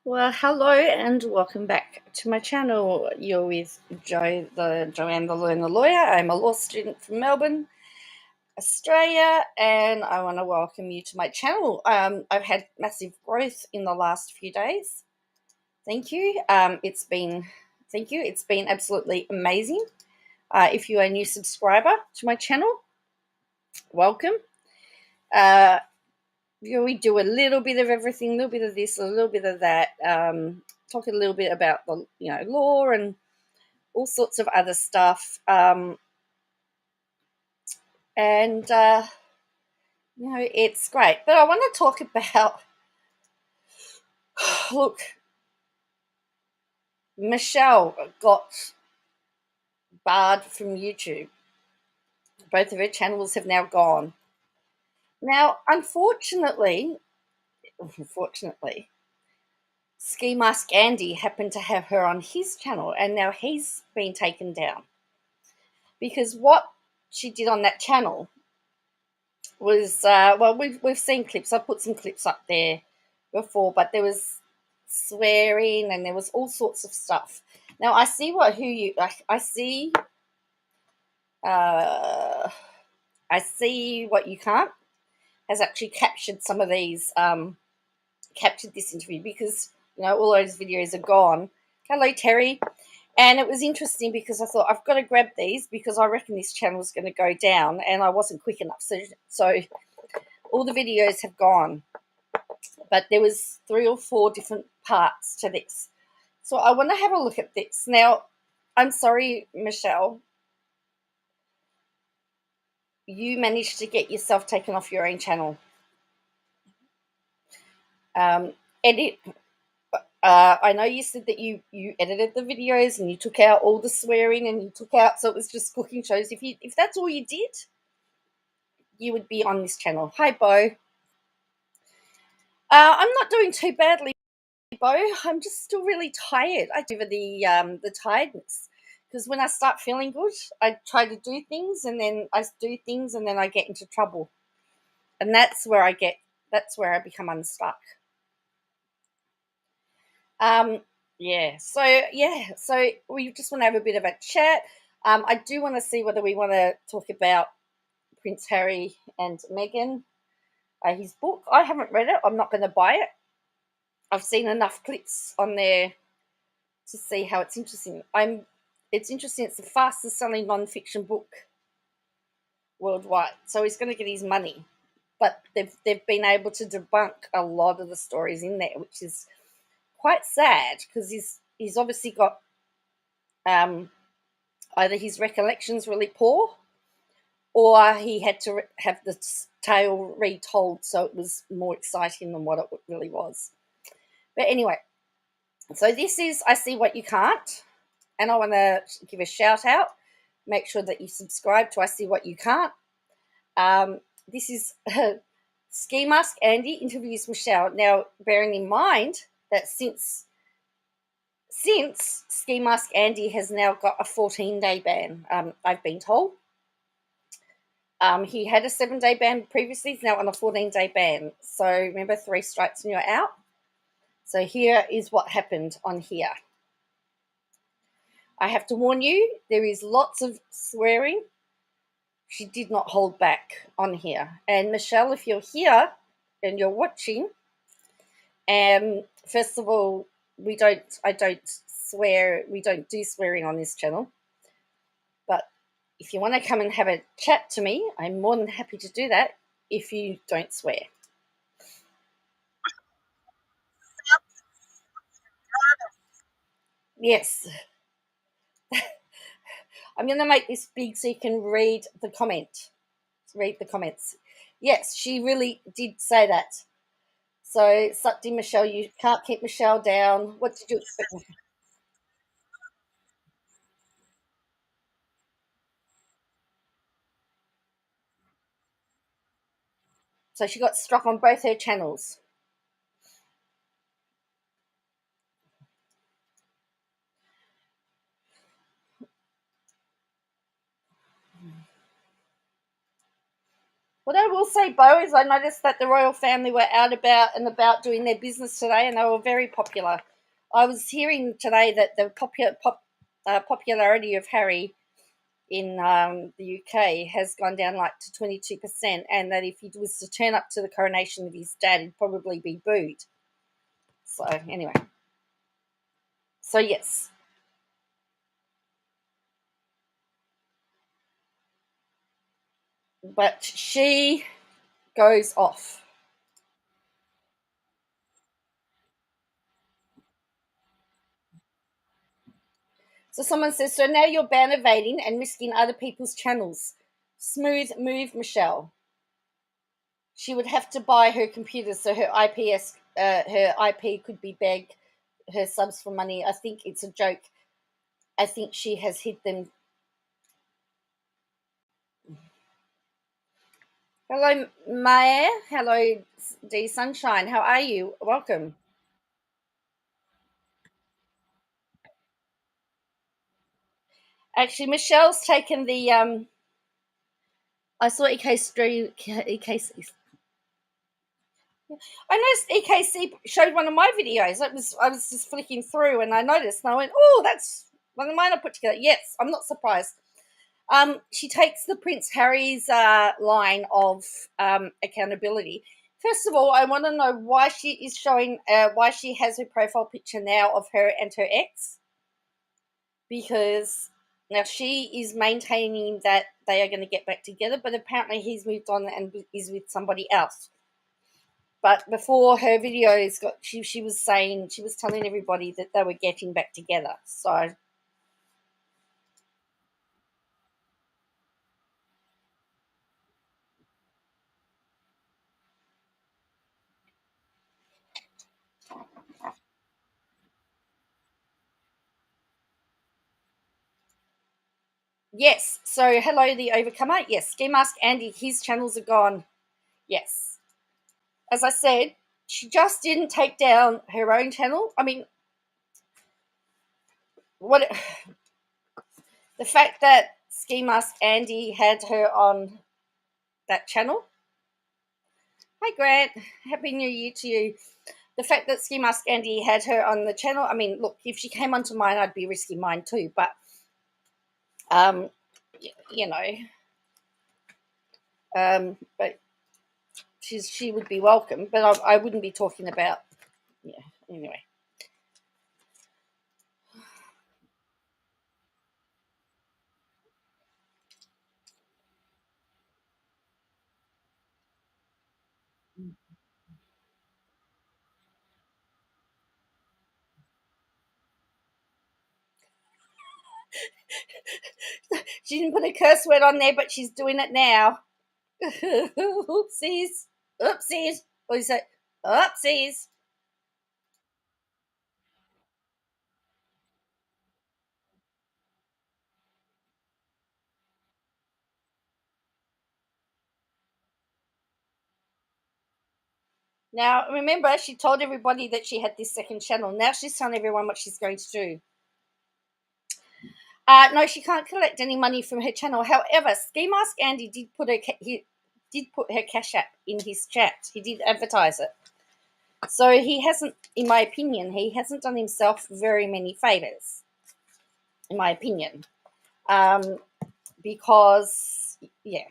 Well, hello and welcome back to my channel. You're with Joanne the Learner Lawyer. I'm a law student from Melbourne, Australia, and I want to welcome you to my channel. I've had massive growth in the last few days. Thank you. Thank you. It's been absolutely amazing. If you are a new subscriber to my channel, welcome. We do a little bit of everything, a little bit of this, a little bit of that. Talk a little bit about the law and all sorts of other stuff. And it's great. But I want to talk about look, Michelle got barred from YouTube. Both of her channels have now gone. Now, unfortunately, Skimask Andy happened to have her on his channel, and now he's been taken down because what she did on that channel was we've seen clips. I put some clips up there before, but there was swearing and there was all sorts of stuff. Now I see I see what you can't has actually captured some of these captured this interview because all those videos are gone. Hello Terry. And it was interesting because I thought I've got to grab these because I reckon this channel is going to go down, and I wasn't quick enough. So all the videos have gone, but there was 3 or 4 different parts to this. So I want to have a look at this. Now, I'm sorry, Michelle, you managed to get yourself taken off your own channel. Edit. I know you said that you edited the videos and you took out all the swearing and you took out, so it was just cooking shows. If that's all you did, you would be on this channel. Hi, Bo. I'm not doing too badly, Bo. I'm just still really tired. I do the tiredness because when I start feeling good, I try to do things and then I do things and then I get into trouble, and that's where I become unstuck. So we just want to have a bit of a chat. I do want to see whether we want to talk about Prince Harry and Meghan, his book. I haven't read it. I'm not going to buy it. I've seen enough clips on there to see how it's interesting. It's interesting. It's the fastest selling non-fiction book worldwide. So he's going to get his money. But they've been able to debunk a lot of the stories in there, which is quite sad because he's obviously got either his recollections really poor or he had to have the tale retold so it was more exciting than what it really was. But anyway, so this is I See What You Can't, and I want to give a shout out. Make sure that you subscribe to I See What You Can't. This is Ski Mask Andy interviews Michelle. Now, bearing in mind that since Ski Mask Andy has now got a 14-day ban, I've been told. He had a 7-day ban previously. He's now on a 14-day ban. So remember, 3 strikes and you're out. So here is what happened on here. I have to warn you, there is lots of swearing. She did not hold back on here. And Michelle, if you're here and you're watching, first of all, we don't do swearing on this channel. But if you want to come and have a chat to me, I'm more than happy to do that if you don't swear. Yes. I'm going to make this big so you can read the comment. Read the comments. Yes, she really did say that. So, sucked in Michelle. You can't keep Michelle down. What did you expect? So she got struck on both her channels. What I will say, Bo, is I noticed that the royal family were out about and about doing their business today, and they were very popular. I was hearing today that the popularity of Harry in the UK has gone down like to 22%, and that if he was to turn up to the coronation of his dad, he'd probably be booed. So, anyway. So, yes. But she goes off. So someone says, so now you're bannervading and risking other people's channels. Smooth move, Michelle. She would have to buy her computer so her IP could be beg her subs for money. I think it's a joke. I think she has hid them. Hello, Maya. Hello, D Sunshine. How are you? Welcome. Actually, Michelle's taken the. I saw I noticed EKC showed one of my videos. I was just flicking through and I noticed and I went, oh, that's one of mine I put together. Yes, I'm not surprised. She takes the Prince Harry's line of accountability. First of all, I want to know why she is showing, why she has her profile picture now of her and her ex, because now she is maintaining that they are going to get back together, but apparently he's moved on and is with somebody else. But before her videos got, she was saying, she was telling everybody that they were getting back together. So yes. So hello, the Overcomer. Yes, Ski Mask Andy, his channels are gone. Yes. As I said, she just didn't take down her own channel. I mean, what the fact that Ski Mask Andy had her on that channel. Hi Grant, happy new year to you. The fact that Ski Mask Andy had her on the channel, I mean, look, if she came onto mine, I'd be risking mine too. But um, you know, but she would be welcome. But I wouldn't be talking about, yeah. Anyway, she didn't put a curse word on there, but she's doing it now. Oopsies, oopsies. What is it? Oopsies. Now, remember, she told everybody that she had this second channel. Now she's telling everyone what she's going to do. No, she can't collect any money from her channel. However, Ski Mask Andy he did put her cash app in his chat. He did advertise it. So he hasn't, in my opinion, he hasn't done himself very many favors, in my opinion. Because, yeah,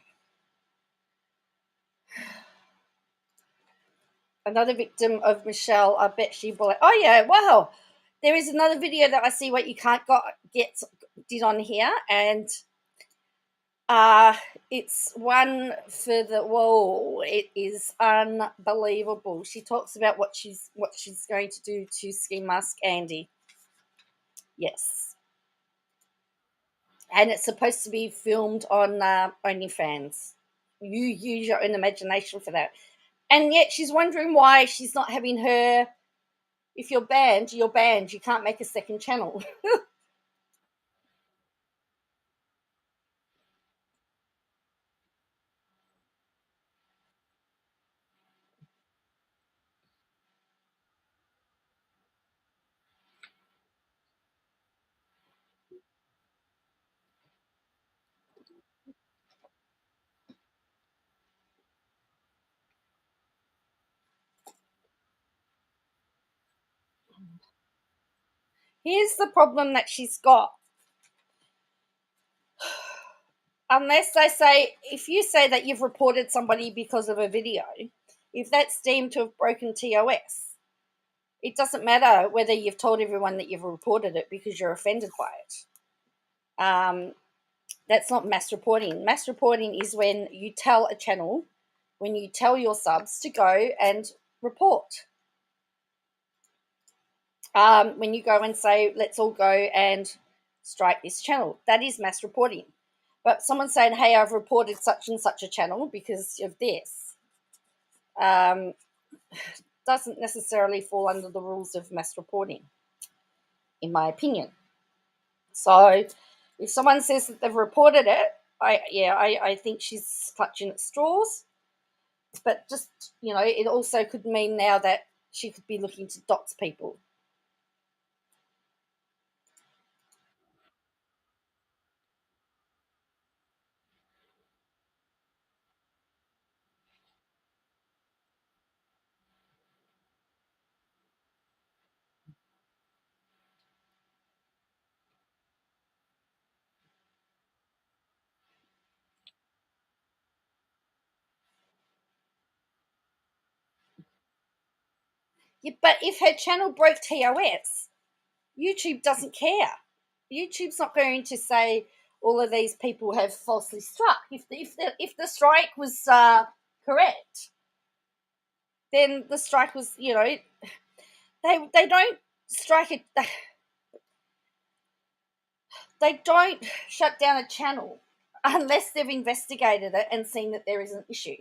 another victim of Michelle, I bet she will. Oh, yeah, wow. There is another video that I see what you can't get did on here, and uh it's one for the whoa, it is unbelievable. She talks about what she's going to do to Ski Mask Andy. Yes. And it's supposed to be filmed on OnlyFans. You use your own imagination for that. And yet she's wondering why she's not having her. If you're banned, you're banned. You can't make a second channel. Here's the problem that she's got. Unless they say, if you say that you've reported somebody because of a video, if that's deemed to have broken TOS, it doesn't matter whether you've told everyone that you've reported it because you're offended by it. That's not mass reporting. Mass reporting is when you tell a channel, when you tell your subs to go and report. When you go and say, let's all go and strike this channel, that is mass reporting. But someone saying, hey, I've reported such and such a channel because of this, doesn't necessarily fall under the rules of mass reporting, in my opinion. So if someone says that they've reported it, I think she's clutching at straws. But just, it also could mean now that she could be looking to dox people. Yeah, but if her channel broke TOS, YouTube doesn't care. YouTube's not going to say all of these people have falsely struck. If the strike was correct, then the strike was, they don't strike it. They don't shut down a channel unless they've investigated it and seen that there is an issue.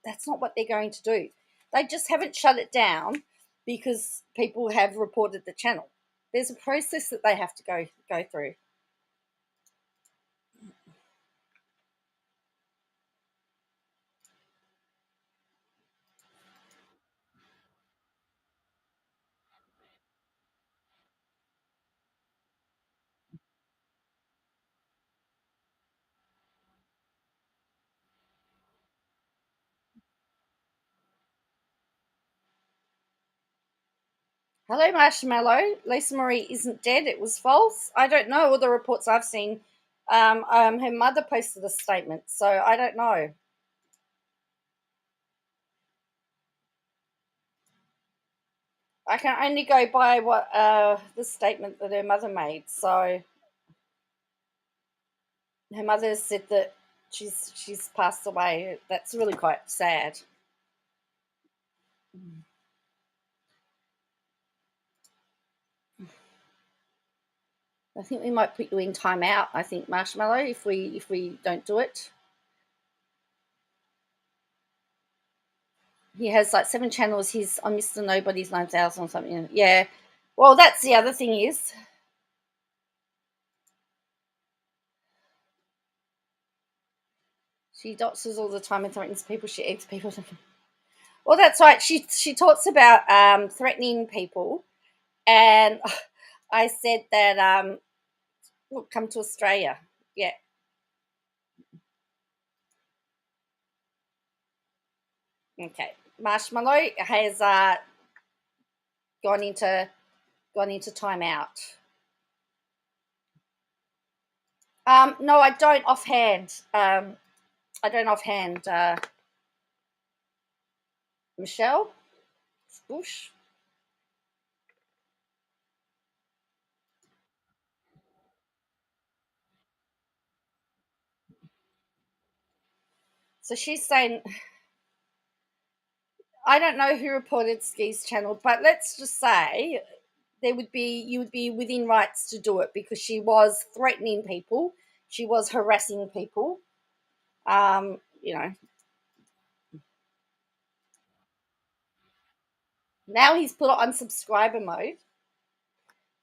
That's not what they're going to do. They just haven't shut it down because people have reported the channel. There's a process that they have to go through. Hello, Marshmallow. Lisa Marie isn't dead. It was false. I don't know. All the reports I've seen, her mother posted a statement, so I don't know. I can only go by what the statement that her mother made. So her mother said that she's passed away. That's really quite sad. I think we might put you in timeout. I think Marshmallow, if we don't do it. He has like 7 channels. He's on Mr. Nobody's 9,000 or something. Yeah. Well, that's the other thing is she doxes all the time and threatens people. She eggs people. Well, that's right. She talks about threatening people, and I said that look, come to Australia. Yeah. Okay. Marshmallow has gone into timeout. No, I don't offhand. I don't offhand. Michelle Bush. So she's saying, I don't know who reported Ski's channel, but let's just say you would be within rights to do it because she was threatening people, she was harassing people. Um, you know, now he's put it on subscriber mode.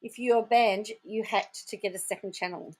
If you're banned, you had to get a second channel.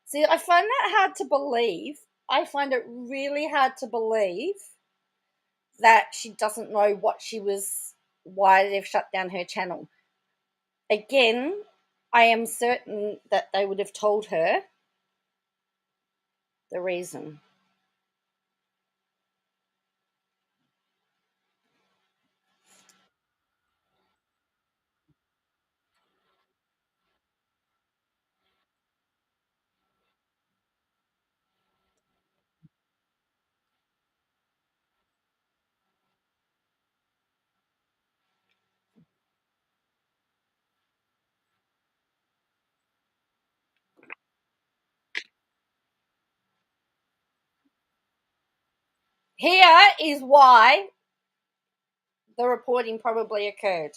See, I find that hard to believe. I find it really hard to believe that she doesn't know why they've shut down her channel. Again, I am certain that they would have told her the reason. Here is why the reporting probably occurred.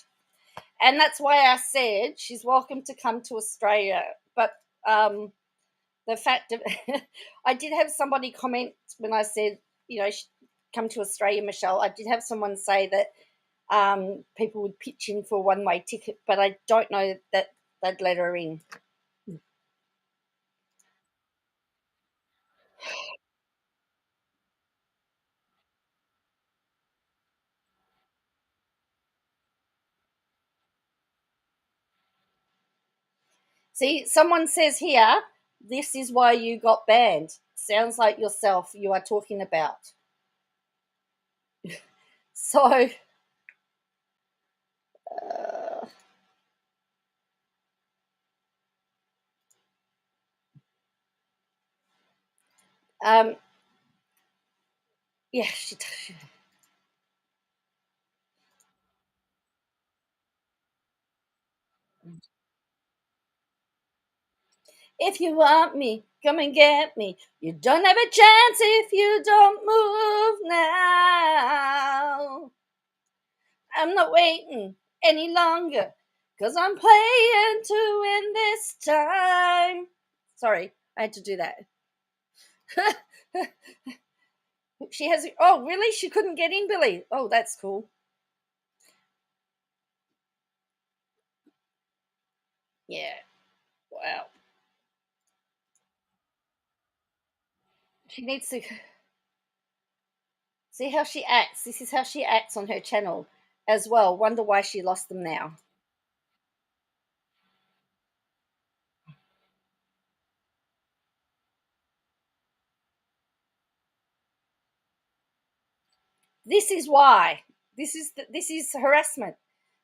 And that's why I said she's welcome to come to Australia. But the fact of I did have somebody comment when I said, come to Australia, Michelle. I did have someone say that people would pitch in for a one-way ticket, but I don't know that they'd let her in. See, someone says here, this is why you got banned. Sounds like yourself you are talking about. So, uh, um, yeah, if you want me, come and get me. You don't have a chance if you don't move now. I'm not waiting any longer because I'm playing to win this time. Sorry, I had to do that. She has. Oh, really? She couldn't get in, Billy. Oh, that's cool. Yeah. Wow. She needs to see how she acts. This is how she acts on her channel as well. Wonder why she lost them now. This is why. This is harassment.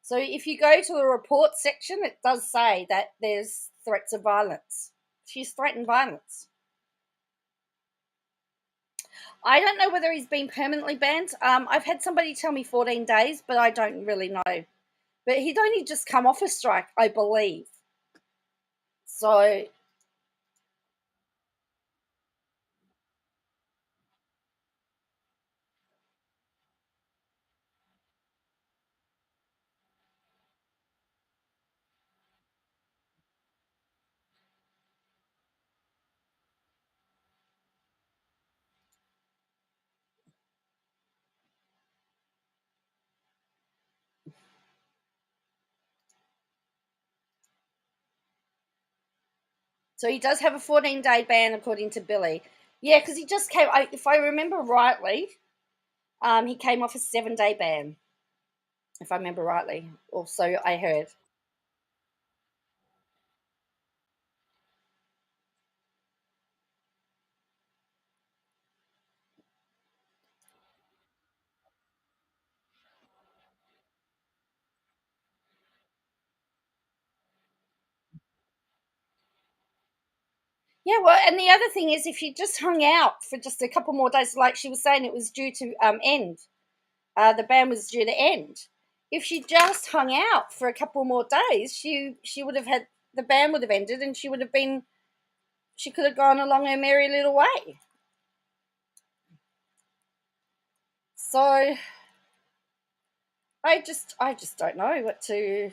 So if you go to the report section, it does say that there's threats of violence. She's threatened violence. I don't know whether he's been permanently banned. I've had somebody tell me 14 days, but I don't really know. But he'd only just come off a strike, I believe. So, so he does have a 14-day ban, according to Billy. Yeah, because he just came. If I remember rightly, he came off a 7-day ban. If I remember rightly, also I heard. Yeah, well, and the other thing is, if she just hung out for just a couple more days, like she was saying, it was due to end. The ban was due to end. If she just hung out for a couple more days, she would have had the ban would have ended, and she could have gone along her merry little way. So I just don't know what to.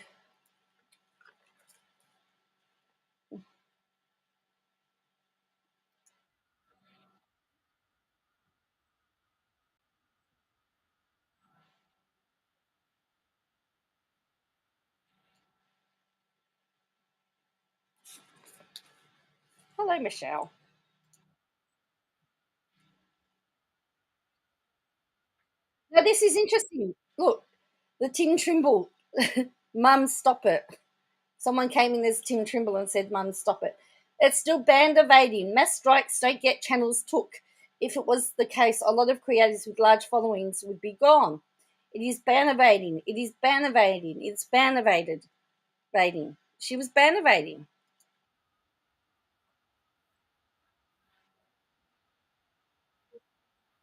Hello, Michelle. Now, this is interesting. Look, the Tim Trimble, Mum, stop it. Someone came in as Tim Trimble and said, Mum, stop it. It's still band evading. Mass strikes don't get channels took. If it was the case, a lot of creators with large followings would be gone. It is ban evading. It is ban evading. It's ban evaded. Evading. She was ban evading.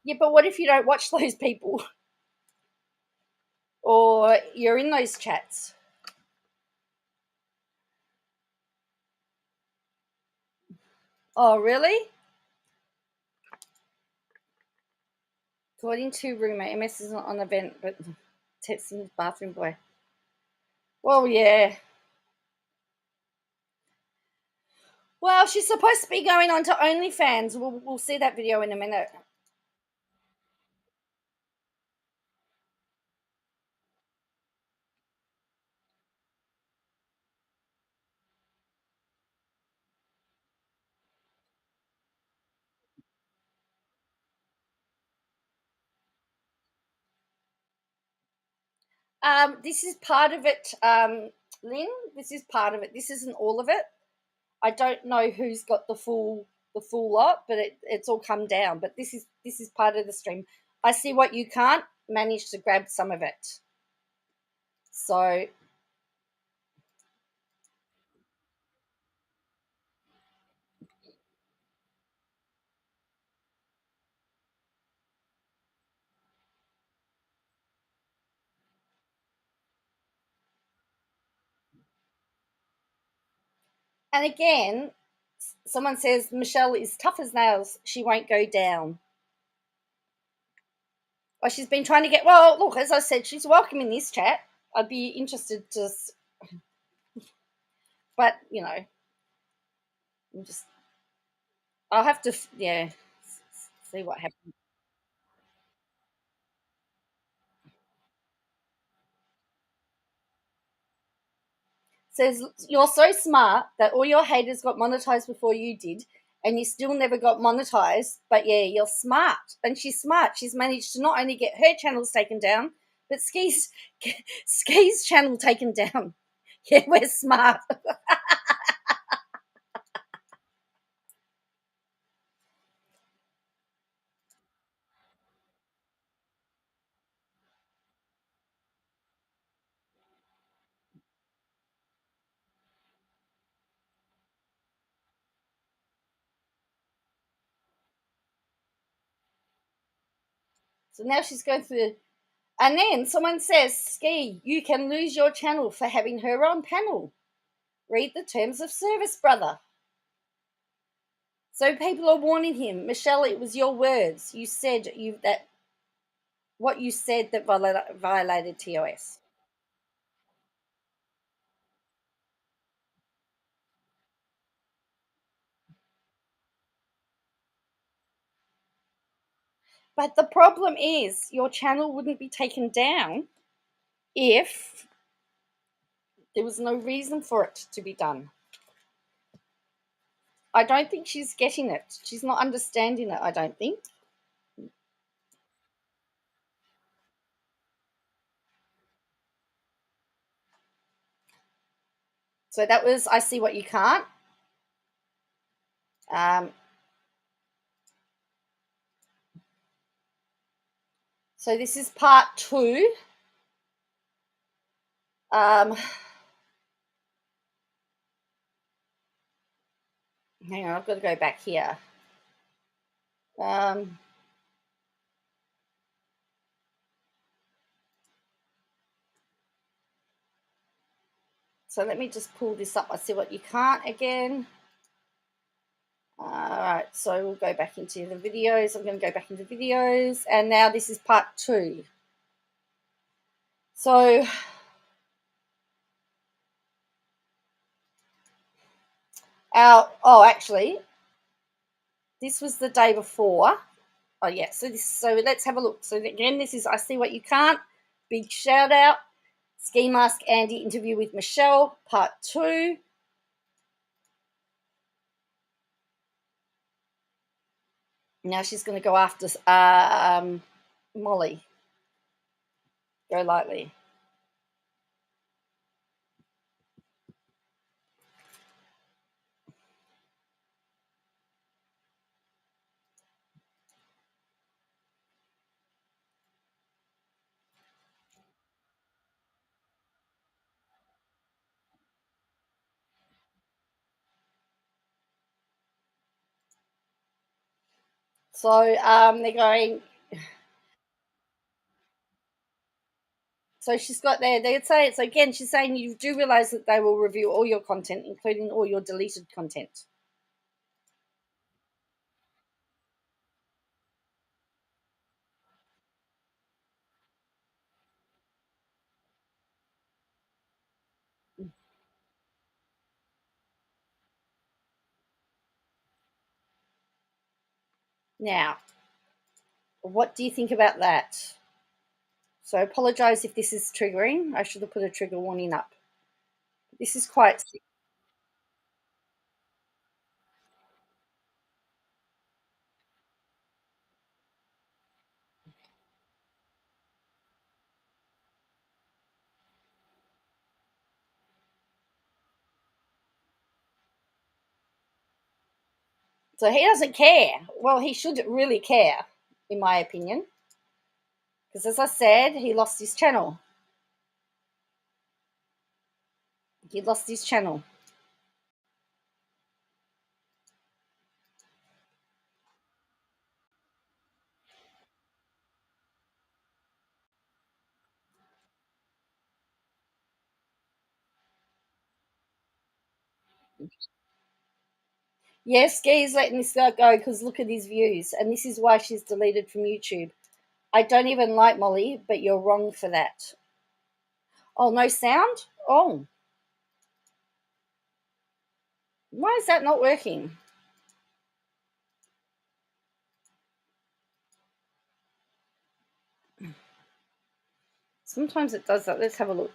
Yeah, but what if you don't watch those people or you're in those chats? Oh, really? According to roommate, MS is not on event, but texting his bathroom boy. Well, yeah. Well, she's supposed to be going on to OnlyFans. We'll see that video in a minute. This is part of it, Lynn. This is part of it. This isn't all of it. I don't know who's got the full lot, but it's all come down. But this is part of the stream. I see what you can't manage to grab some of it. So and again, someone says Michelle is tough as nails. She won't go down. Well, she's been trying to get. Well, look, as I said, she's welcome in this chat. I'd be interested to, but I'm just. I'll have to, yeah, see what happens. Says you're so smart that all your haters got monetized before you did, and you still never got monetized. But yeah, you're smart, and she's smart. She's managed to not only get her channels taken down, but Ski's channel taken down. Yeah, we're smart. So now she's going through. And then someone says, Ski, you can lose your channel for having her on panel. Read the terms of service, brother. So people are warning him, Michelle, it was your words. You said that what you said that violated TOS. But the problem is your channel wouldn't be taken down if there was no reason for it to be done. I don't think she's getting it. She's not understanding it, I don't think. So that was I See What You Can't. Um, so this is part 2. Um, hang on, I've got to go back here. Um, so let me just pull this up. I See What You Can't again. All right, so we'll go back into the videos. I'm going to go back into videos, and now this is part 2. So actually, this was the day before. Oh yeah, so let's have a look. So again, this is I See What You Can't. Big shout out. Ski Mask Andy interview with Michelle, part 2. Now she's going to go after Molly. Go lightly. So they're going. So she's got there. They'd say so again. She's saying you do realize that they will review all your content, including all your deleted content. Now, what do you think about that? So apologize if this is triggering. I should have put a trigger warning up. This is quite. So he doesn't care. Well, he should really care, in my opinion. Because as I said, he lost his channel. He lost his channel. Yes, Guy's letting this guy go because look at his views. And this is why she's deleted from YouTube. I don't even like Molly, but you're wrong for that. Oh, no sound? Oh. Why is that not working? Sometimes it does that. Let's have a look.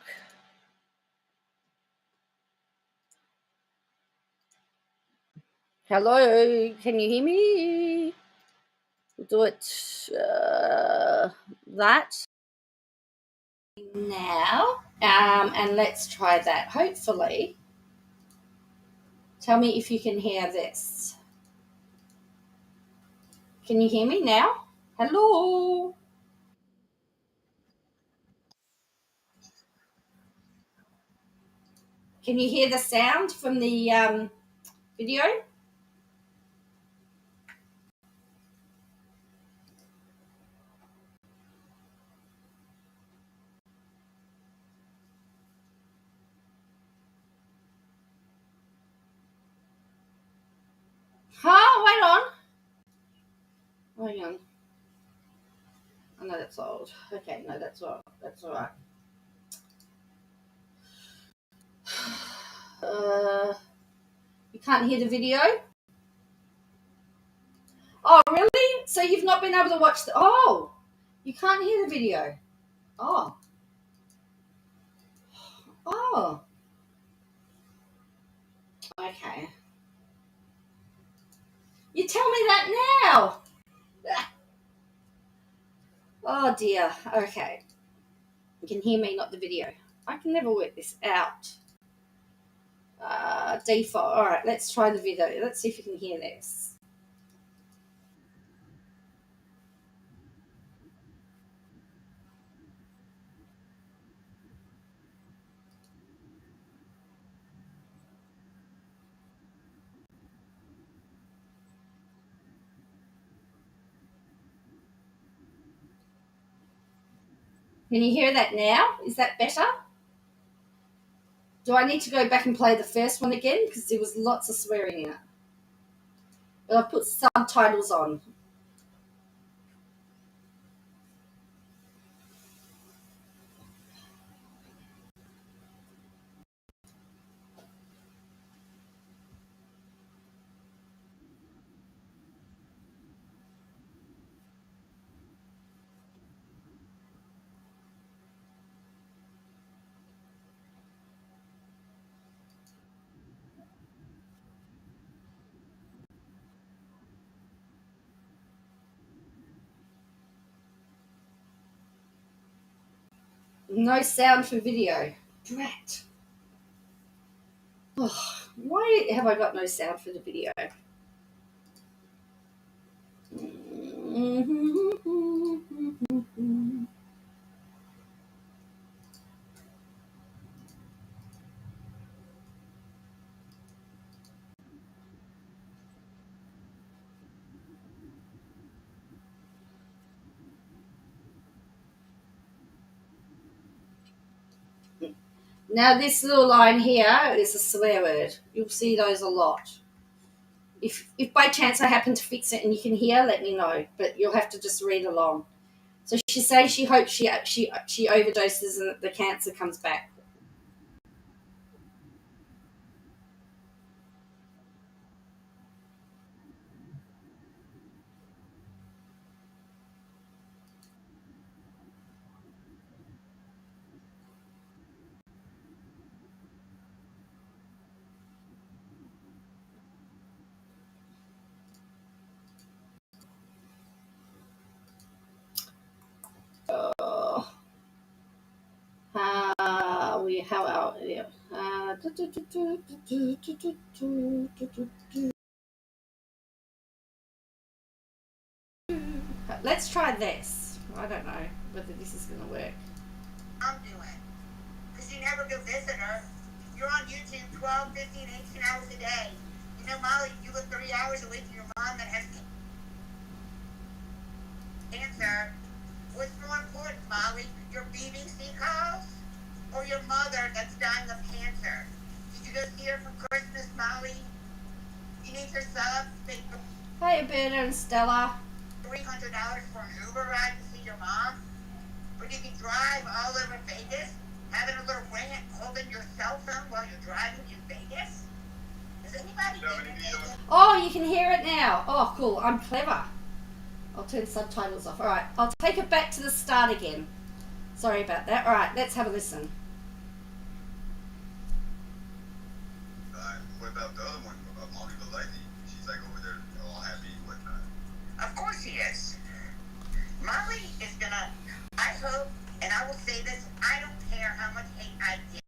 Hello, can you hear me? We'll do it that now. And let's try that. Hopefully, tell me if you can hear this. Can you hear me now? Hello. Can you hear the sound from the video? Wait on. Hang on. I know that's old. Okay, no, that's all. That's all right. You can't hear the video? Oh, really? So you've not been able to watch the. Oh, you can't hear the video. Oh, oh. Okay. You tell me that now. Oh dear. Okay. You can hear me, not the video. I can never work this out. Default. All right. Let's try the video. Let's see if you can hear this. Can you hear that now? Is that better? Do I need to go back and play the first one again? Because there was lots of swearing in it. But I put subtitles on. No sound for video. Drat. Oh, why have I got no sound for the video? Now this little line here is a swear word. You'll see those a lot. If by chance I happen to fix it and you can hear, let me know. But you'll have to just read along. So she says she hopes she overdoses and the cancer comes back. Oh. How out? Yeah. Let's try this. I don't know whether this is going to work. I'm doing. Because you never go visit her. You're on YouTube 12, 15, 18 hours a day. You know, Molly, you live 3 hours away from your mom that has cancer. What's more important, Molly? Your BBC calls or your mother that's dying of cancer? Did you go see her for Christmas, Molly? You need your sub? Hey, Alberta and Stella. $300 for an Uber ride to see your mom? Or you can drive all over Vegas, having a little rant, holding your cell phone while you're driving in Vegas? Is anybody in Vegas? Oh, you can hear it now. Oh, cool. I'm clever. I'll turn subtitles off. All right. I'll take it back to the start again. Sorry about that. All right. Let's have a listen. What about the other one? About Molly the lady? She's like over there all happy and whatnot. Of course he is. Molly is gonna, I hope, and I will say this, I don't care how much hate I get.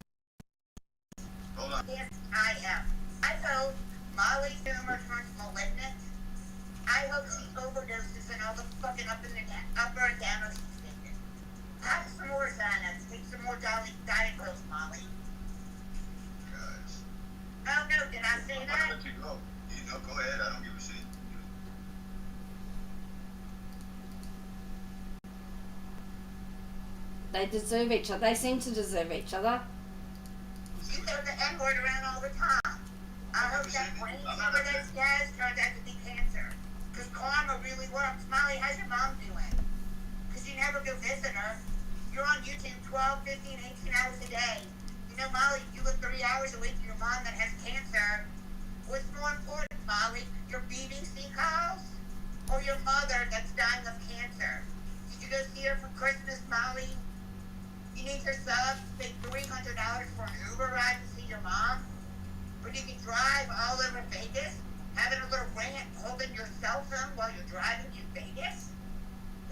Hold on. Yes, I am. I hope Molly's tumor turns malignant. I hope she overdoses and all the fucking up or down she's taking. Have some more Xanax. Take some more Diet Coke, Molly. Guys. Oh no, did I say I'm that? gonna let you go. You know, go ahead. I don't give a shit. They deserve each other. They seem to deserve each other. You throw the N-word around all the time. I hope that brain tumor that she has turns out to be cancer. Because karma really works. Molly, how's your mom doing? Because you never go visit her. You're on YouTube 12, 15, 18 hours a day. You know, Molly, you live 3 hours away from your mom that has cancer. What's more important, Molly? Your BBC calls or your mother that's dying of cancer? Did you go see her for Christmas, Molly? You need your sub? Pay $300 for an Uber ride to see your mom? Or you can drive all over Vegas, having a little rant, holding your cell phone while you're driving in Vegas?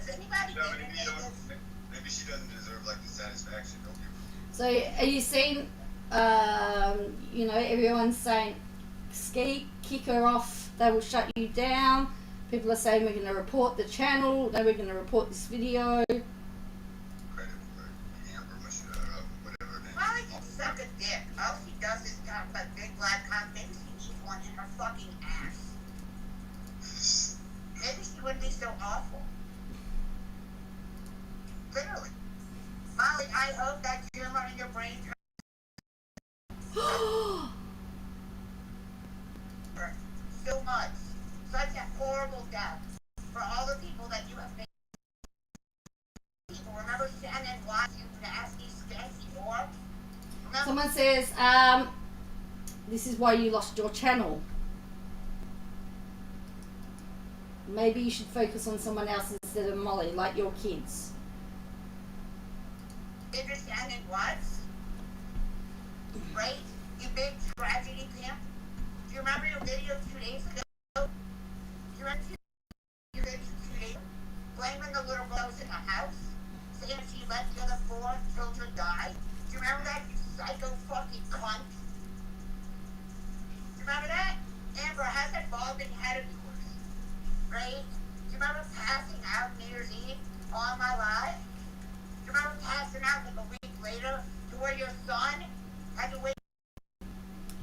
Is anybody in Vegas? Maybe she doesn't deserve like the satisfaction. Don't give her. So are you seeing, you know, everyone's saying, Ski, kick her off, they will shut you down. People are saying we're going to report the channel, no, we're going to report this video. Credit for Amber, whatever her name Molly is. can suck a dick. All she does is talk about big black cock. Maybe she needs one in her fucking ass. Maybe she wouldn't be so awful. Literally. Molly, I hope that tumor in your brain so much. Such a horrible death. For all the people that you have made. People, remember Shannon Watts, you nasty, skanky whore? Remember? Someone says, this is why you lost your channel. Maybe you should focus on someone else instead of Molly, like your kids. Remember Shannon Watts? Right? You big tragedy pimp? Do you remember your video 2 days ago? Do you remember your video 2 days ago? Blaming the little girl in the house? Saying she left the other 4 children has that balding head of yours, right? Do you remember passing out New Year's Eve all my life? Do you remember passing out like a week later to where your son had to wait?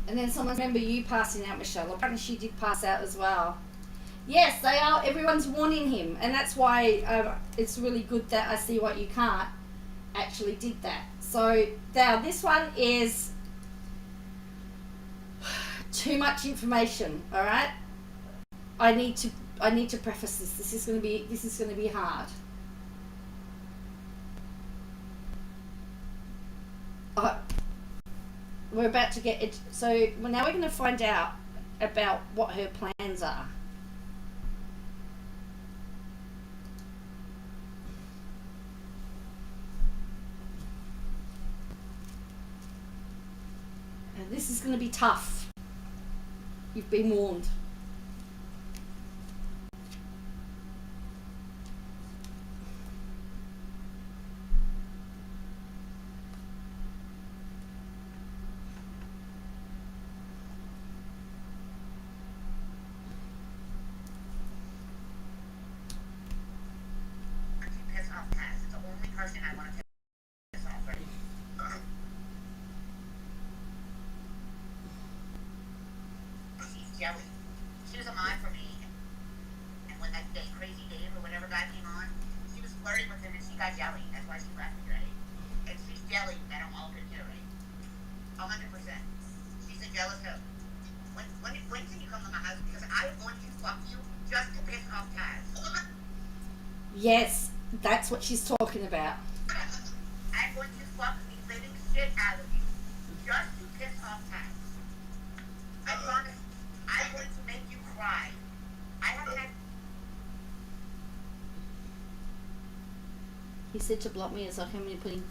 And then someone remember you passing out, Michelle. Apparently she did pass out as well. Yes, they are. Everyone's warning him, and that's why it's really good that I See What You Can't actually did that. So now this one is too much information. All right, I need to preface this. This is going to be hard. We're about to get it. So now we're going to find out about what her plans are. And this is going to be tough. You've been warned. Piss off Taz. It's the only person I want to piss off, right? She's jelly. She was a mod for me. And when that day, Crazy Dave or whatever guy came on, she was flirting with him and she got jelly. That's why she left me, right? And she's jelly that I'm all good to, right? 100%. She's a jealous hoe. When can you come to my house? Because I am going to fuck you just to piss off Taz. Yes, that's what she's talking about. I'm going to fuck the living shit out of you just to piss off Taz. I promise. I'm going to make you cry. I haven't had. He said to block me as like how many pudding.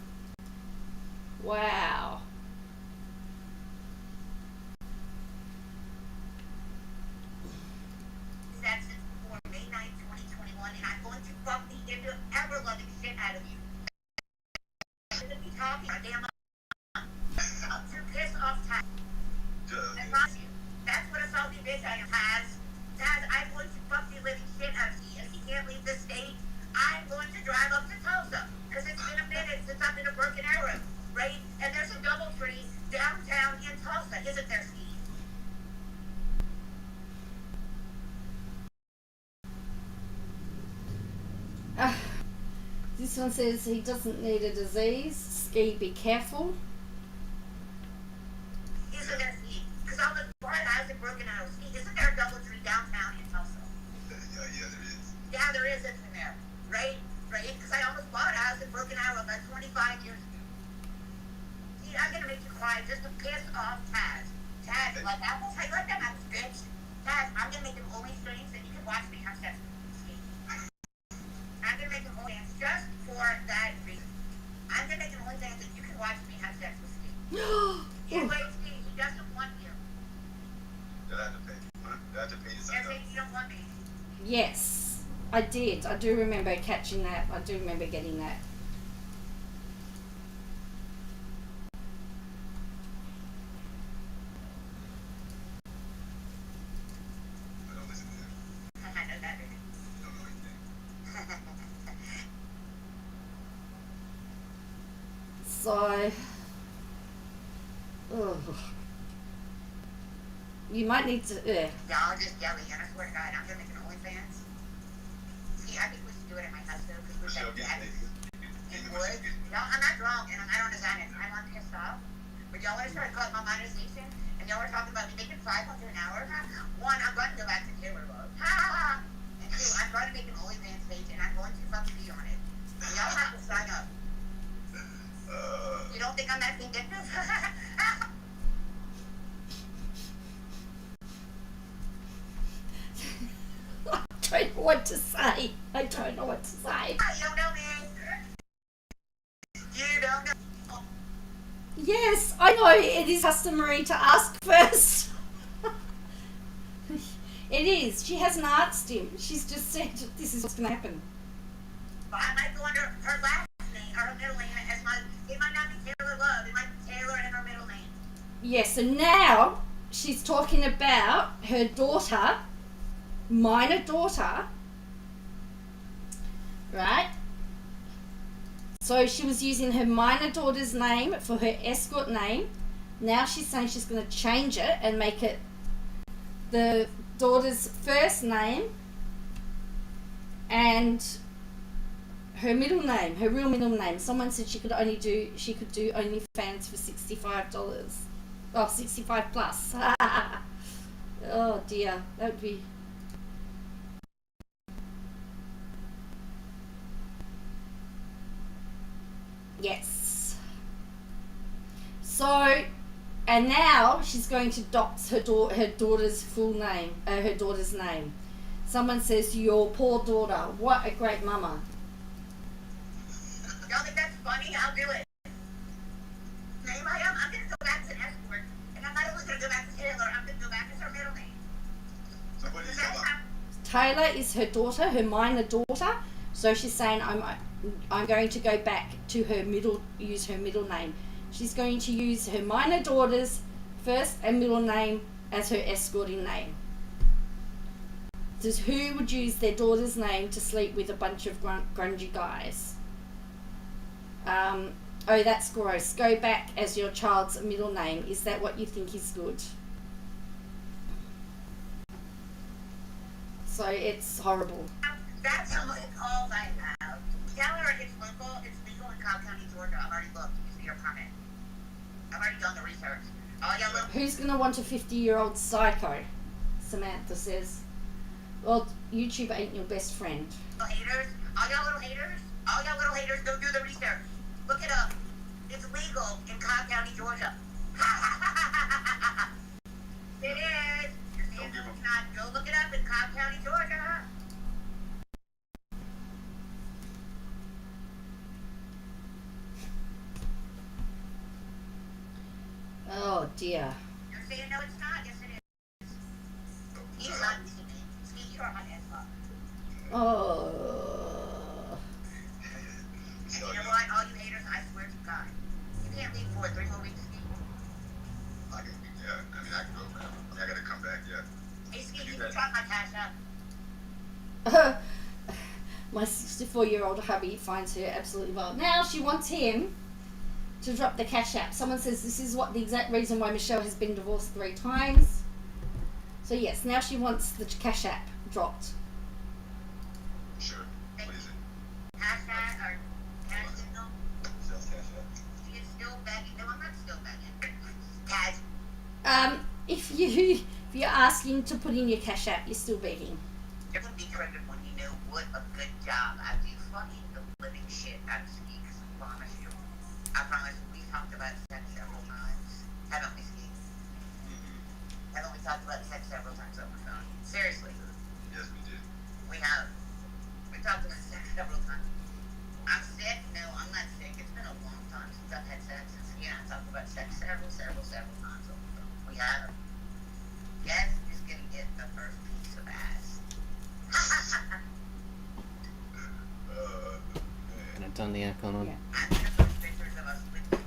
Wow. That since before May 9th, 2021, and I'm going to fuck the ever-loving shit out of you. I'm going to be talking a damn to piss off Taz. I promise you. That's what a salty bitch I am, Taz. Taz, I'm going to fuck the living shit out of you. If he can't leave the state, I'm going to drive up to Tulsa. Because it's been a minute since I've been to Broken Arrow, right? And there's a DoubleTree downtown in Tulsa, isn't there, Steve? This one says he doesn't need a disease. Ski, be careful. Isn't there, Steve? Because all the bright eyes are broken out. Steve, isn't there a DoubleTree downtown in Tulsa? Yeah, there is. Yeah, there is, isn't there? Right? Right? Because I almost bought a house in Broken Arrow about 25 years ago. See, I'm going to make you cry just to piss off Taz. Taz, you like apples? I like them apples, bitch. Taz, I'm going to make them only streams and you can watch me have sex with Steve. I'm going to make them only dance just for that reason. I'm going to make them only dance and you can watch me have sex with Steve. You wait, Steve. He doesn't want you. You'll have to pay. You'll have to pay to sign They're up. saying you don't want me. Yes, I did. I do remember catching that. I do remember getting that. I don't listen to them. I know that. You don't know anything. So, you might need to. Y'all just jelly, and I swear to God, I'm gonna make an OnlyFans. See, I think we should do it at my house though, because we're Michelle, like get that. it. In wood. No, I'm not drunk, and I don't design it. I'm not pissed off. But y'all want to start calling my monetization, and y'all were talking about me making $500 an hour. One, I'm going to go back to Taylor Love. Ha! And two, I'm going to make an OnlyFans page, and I'm going to fucking be on it. And y'all have to sign up. You don't think I'm that vindictive? I don't know what to say. I don't know what to say. You don't know me. You don't know. Yes, I know it is customary to ask first. It is. She hasn't asked him. She's just said this is what's going to happen. But I might go under her last name, or her middle name, as my, it might not be Taylor Love, it might be Taylor and her middle name. Yes, so now she's talking about her daughter, minor daughter, right? So she was using her minor daughter's name for her escort name. Now she's saying she's going to change it and make it the daughter's first name and her middle name, her real middle name. Someone said she could do OnlyFans for $65. Oh, 65 plus. Oh dear, that would be. Yes. So, and now she's going to dox her daughter's full name, her daughter's name. Someone says, "Your poor daughter." What a great mama. Y'all think that's funny? I'll do it. Name I am. I'm going to go back to escort. And I'm not only going to go back to Taylor, I'm going to go back as her middle name. So what is it? Taylor is her daughter, her minor daughter. So she's saying, I'm going to go back to use her middle name. She's going to use her minor daughter's first and middle name as her escorting name. So who would use their daughter's name to sleep with a bunch of grungy guys? Oh, that's gross. Go back as your child's middle name. Is that what you think is good? So it's horrible. That's a loophole I have. Tell her it's local. It's legal in Cobb County, Georgia. I've already looked. You see your permit. I've already done the research. All y'all little Who's going to want a 50-year-old psycho? Samantha says. Well, YouTube ain't your best friend. haters, all y'all little haters, go do the research. Look it up. It's legal in Cobb County, Georgia. It is. You're saying no, it's not. Go look it up in Cobb County, Georgia. Oh dear. You're saying no, it's not. Yes, it is. He's not TV. Steve, you are hot as fuck. Oh. And you know what? All you haters, I swear to God, you can't leave for 3 more weeks, Steve. I can go, man. I gotta come back, yeah. Hey, Steve, you can drop my cash up. My 64-year-old hubby finds her absolutely wild. Now she wants him to drop the cash app. Someone says this is what the exact reason why Michelle has been divorced 3 times. So yes, now she wants the cash app dropped. Sure. What is it? Cash app or cash signal? Sells cash app. She is still begging. No, I'm not still begging. Cash. If you're asking to put in your cash app, you're still begging. It would be triggered when you knew what a good job I do fucking the living shit out of Ski, 'cause I promise you. I promise you, we've talked about sex several times. Haven't we, Ski? Mm-hmm. Haven't we talked about sex several times over the phone? Seriously. Yes, we did. We have. We talked about sex several times. I'm sick? No, I'm not sick. It's been a long time since I've had sex. And Ski and I talked about sex several times over the phone. We have. Yes, is gonna get the first piece of ass. Can I turn the aircon on? Yeah. I'm gonna post pictures of us with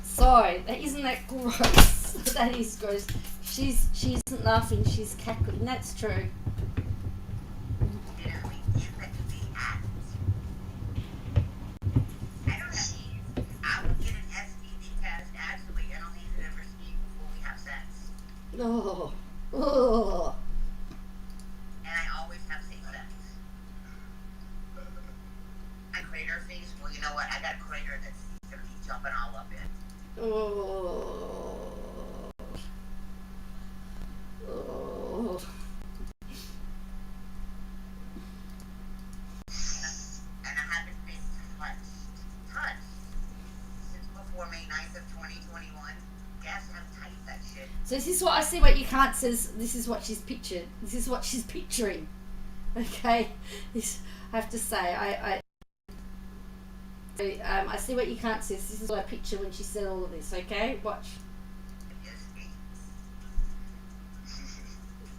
So, isn't that gross? That is gross. She isn't laughing, she's cackling. That's true. you know, we give it to the ass. I don't have AIDS. I will get an STD test actually, and I'll need it every week before we have sex. Oh. Oh. And I always have safe sex. I crater face. Well, you know what? I got a crater that's gonna be jumping all up in. Oh. Oh. And I haven't been touched since before May 9th of 2021. Guess how tight that shit. So this is what I see what you can't says. This is what she's pictured. This is what she's picturing. Okay. This, I have to say, I see what you can't says. This is what I picture when she said all of this. Okay, watch. Yes, me.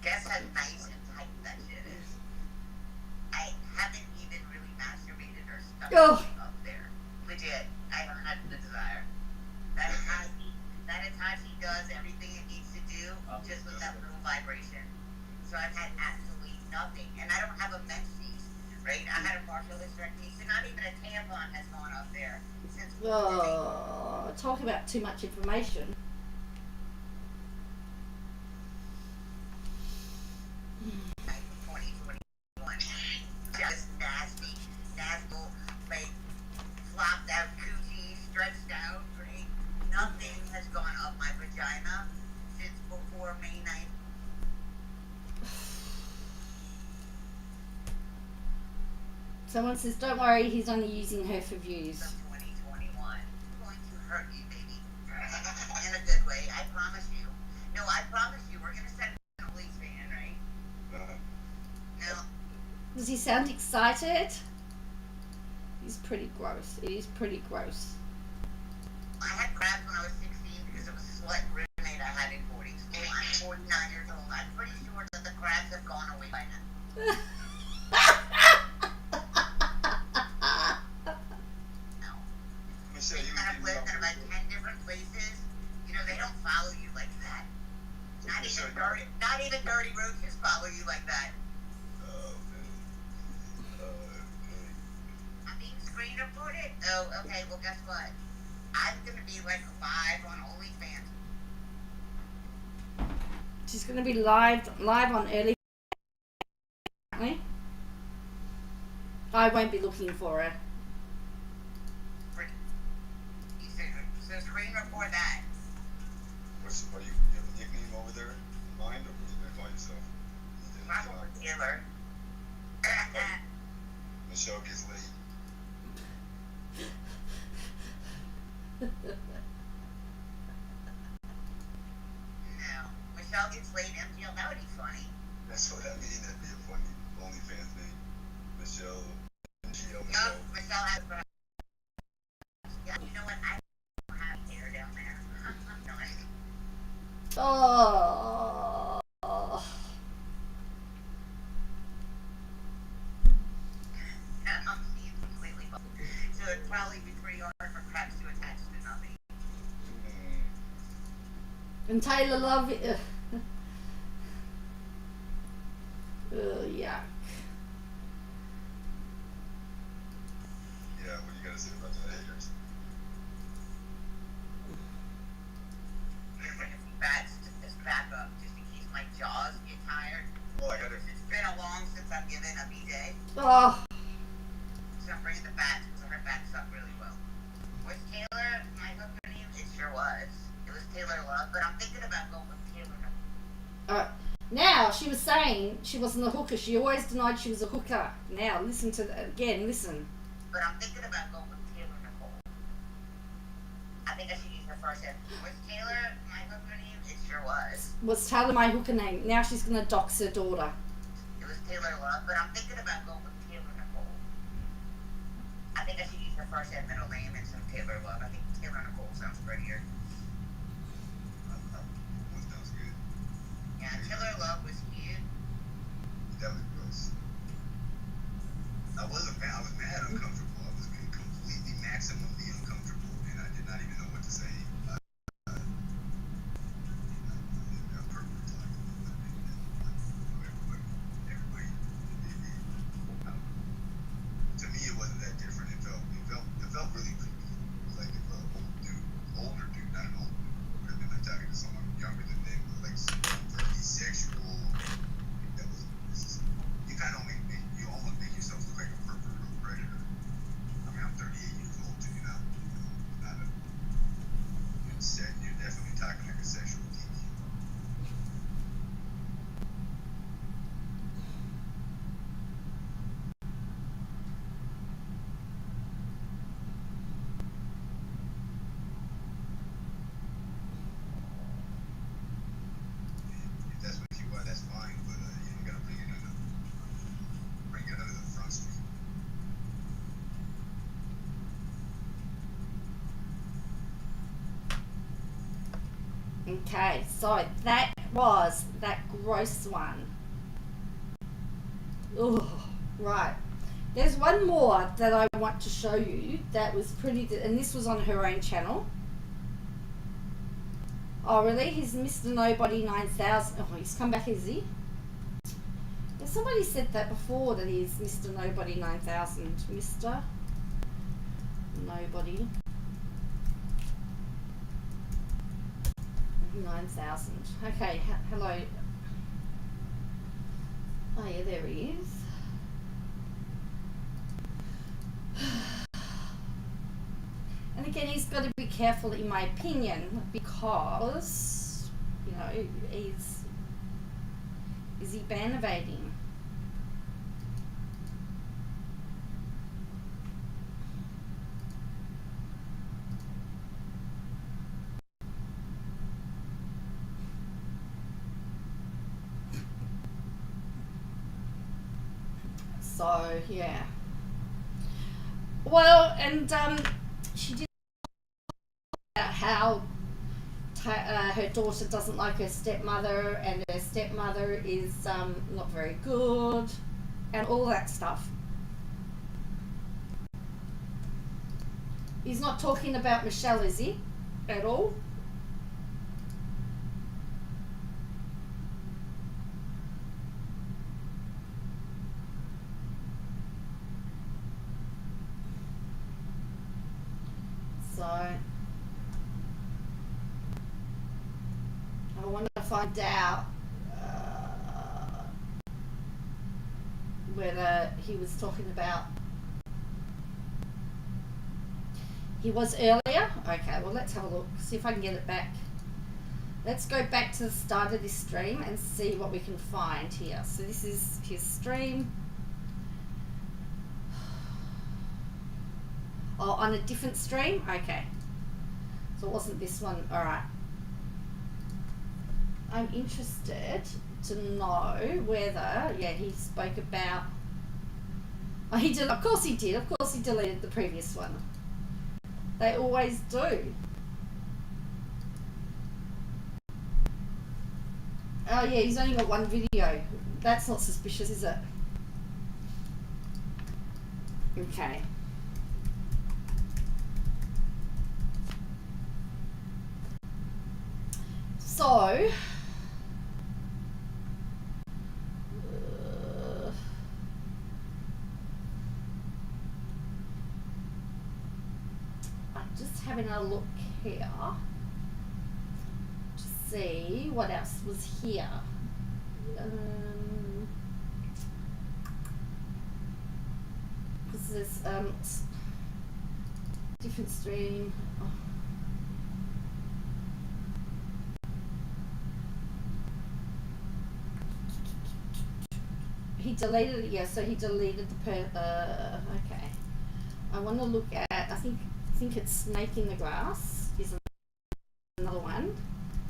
Guess how nice and tight that shit is. I haven't even really masturbated or stuck Oh. anything up there. Legit. I haven't had the desire. That is how she does everything it needs to do. just with that little vibration. So I've had absolutely nothing. And I don't have a menses, right? I had a partial hysterectomy, so not even a tampon has gone up there since. Oh, talk about too much information. Just nasty, like flopped out coochie, stretched out, right? Nothing has gone up my vagina since before May 9th. Someone says, don't worry, he's only using her for views. 2021. I'm going to hurt you, baby. In a good way, I promise you. No, I promise you, we're going to send an police van, right? No. Does he sound excited? He's pretty gross. It is pretty gross. I had crabs when I was 16 because it was a slut roommate I had in boarding school. I'm 49 years old. I'm pretty sure that the crabs have gone away by now. Michelle, you I've lived in about 10 different places. You know, they don't follow you like that. Not even dirty roaches follow you like that. I'm being screen reported. Oh, okay. Well, guess what? I'm gonna be like live on OnlyFans. She's going to be live on early. I won't be looking for her. So screen report that. Are you have a nickname over there in mind, or what are you gonna call yourself? Probably Taylor. Michelle gets laid. No. Michelle gets laid MGL. That would be funny. That's what I mean. That'd be a funny OnlyFans name. Michelle. No, Michelle has. Yeah, you know what? I don't have hair down there. No, Oh. I'm being completely bugged. So it'd probably be pretty hard for crabs to attach to nothing. And Taylor Love. Yeah. Yeah, what do you gotta say about the haters? Just back up, just in case my jaws get tired. Well, I gotta. It's been a long since I've given a BJ. Oh. So I'm bringing the bats, so her bats suck really well. Was Taylor my hooker name? It sure was. It was Taylor Love, but I'm thinking about going with Taylor. Now, she was saying she wasn't a hooker. She always denied she was a hooker. Now, listen to that again. Listen. But I'm thinking about going with Taylor Nicole. I think I should use her first name. Was Taylor my hooker name? It sure was. Was Taylor my hooker name? Now she's going to dox her daughter. It was Taylor Love, but I'm thinking about going with Taylor Nicole. I think I should use her first and middle name instead of Taylor Love. I think Taylor Nicole sounds prettier. That sounds good. Yeah, Taylor Love was cute. That was gross. I was mad uncomfortable. I was completely maximally uncomfortable, and I did not even know what to say. I'm perfect talking. Everybody. To me, it wasn't that different. It felt really creepy. It was like if an older dude, not an old dude, would have been like talking to someone younger than them, but like very sexual. That was you kind of you almost make yourself look like a pervert or a predator. I mean, I'm 38 years old too. You're definitely talking like a sexual geek. If that's what you are, that's fine. But you don't gotta bring it under the front street. Okay, so that was that gross one. Oh, right. There's one more that I want to show you that was pretty, and this was on her own channel. Oh, really? He's Mr. Nobody 9000. Oh, he's come back, is he? Yeah, somebody said that before, that he's Mr. Nobody 9000. Mr. Nobody 9000. Okay, hello. Oh, yeah, there he is. And again, he's got to be careful, in my opinion, because, you know, is he ban evading? So, yeah. Well, and she did how her daughter doesn't like her stepmother, and her stepmother is not very good, and all that stuff. He's not talking about Michelle, is he? At all? So I want to find out whether he was talking about. He was earlier? Okay, well, let's have a look. See if I can get it back. Let's go back to the start of this stream and see what we can find here. So this is his stream. Oh, on a different stream? Okay. So it wasn't this one. All right. I'm interested to know whether, yeah, he spoke about. Oh, he did. Of course he did. Of course he deleted the previous one. They always do. Oh yeah, he's only got one video. That's not suspicious, is it? Okay. So I'm just having a look here to see what else was here. Because there's different stream. Oh. He deleted it, yeah, so he deleted the okay. I want to look at, I think it's Snake in the Grass is another one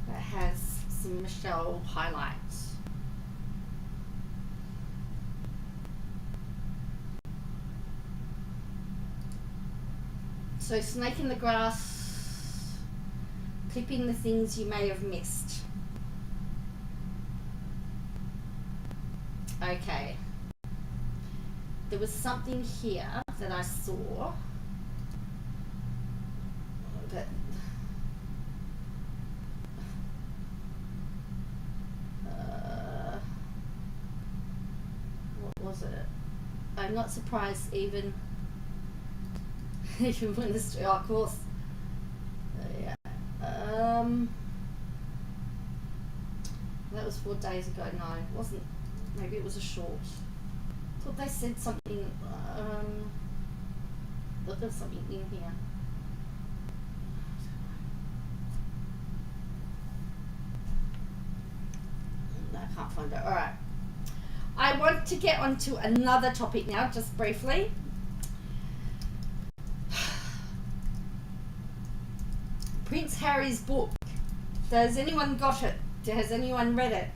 that has some Michelle highlights. So Snake in the Grass, clipping the things you may have missed. Okay, there was something here that I saw that what was it? I'm not surprised even even when this, oh, of course, yeah. That was 4 days ago. No, it wasn't. Maybe it was a short. I thought they said something. But there's something in here. I can't find it. All right. I want to get onto another topic now, just briefly. Prince Harry's book. Has anyone got it? Has anyone read it?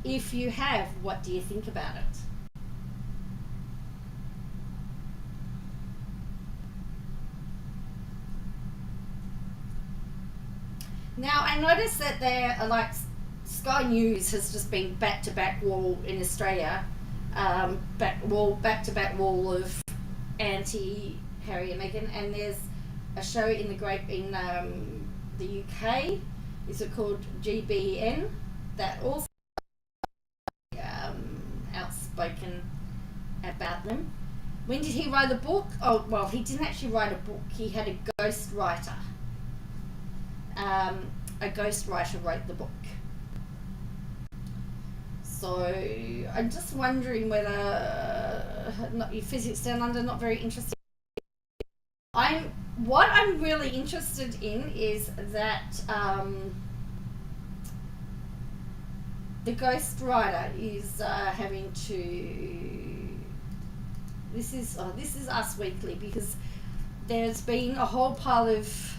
If you have, what do you think about it? Now, I noticed that there are like Sky News has just been back-to-back wall in Australia, back-to-back wall of anti-Harry and Meghan, and there's a show in the UK. Is it called GBN? That also outspoken about them. When did he write a book? Oh, well, he didn't actually write a book. He had a ghostwriter. A ghostwriter wrote the book. So I'm just wondering whether physics down under, not very interested. What I'm really interested in is that the ghostwriter is having to. This is Us Weekly, because there's been a whole pile of.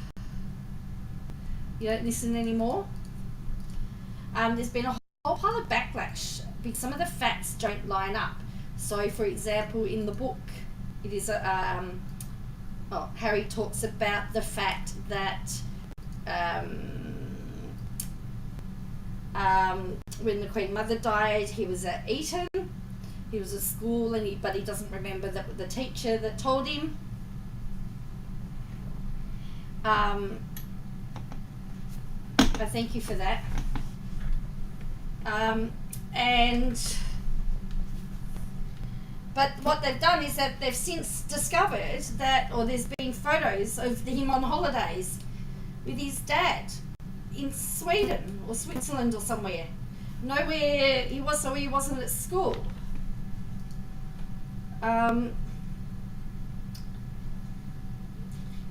You don't listen anymore. There's been a whole pile of backlash because some of the facts don't line up. So, for example, in the book, it is Harry talks about the fact that when the Queen Mother died, he was at Eton. He was at school, but he doesn't remember the teacher that told him. I thank you for that. But what they've done is that they've since discovered that, or there's been photos of him on holidays with his dad in Sweden or Switzerland or somewhere. Nowhere he wasn't at school.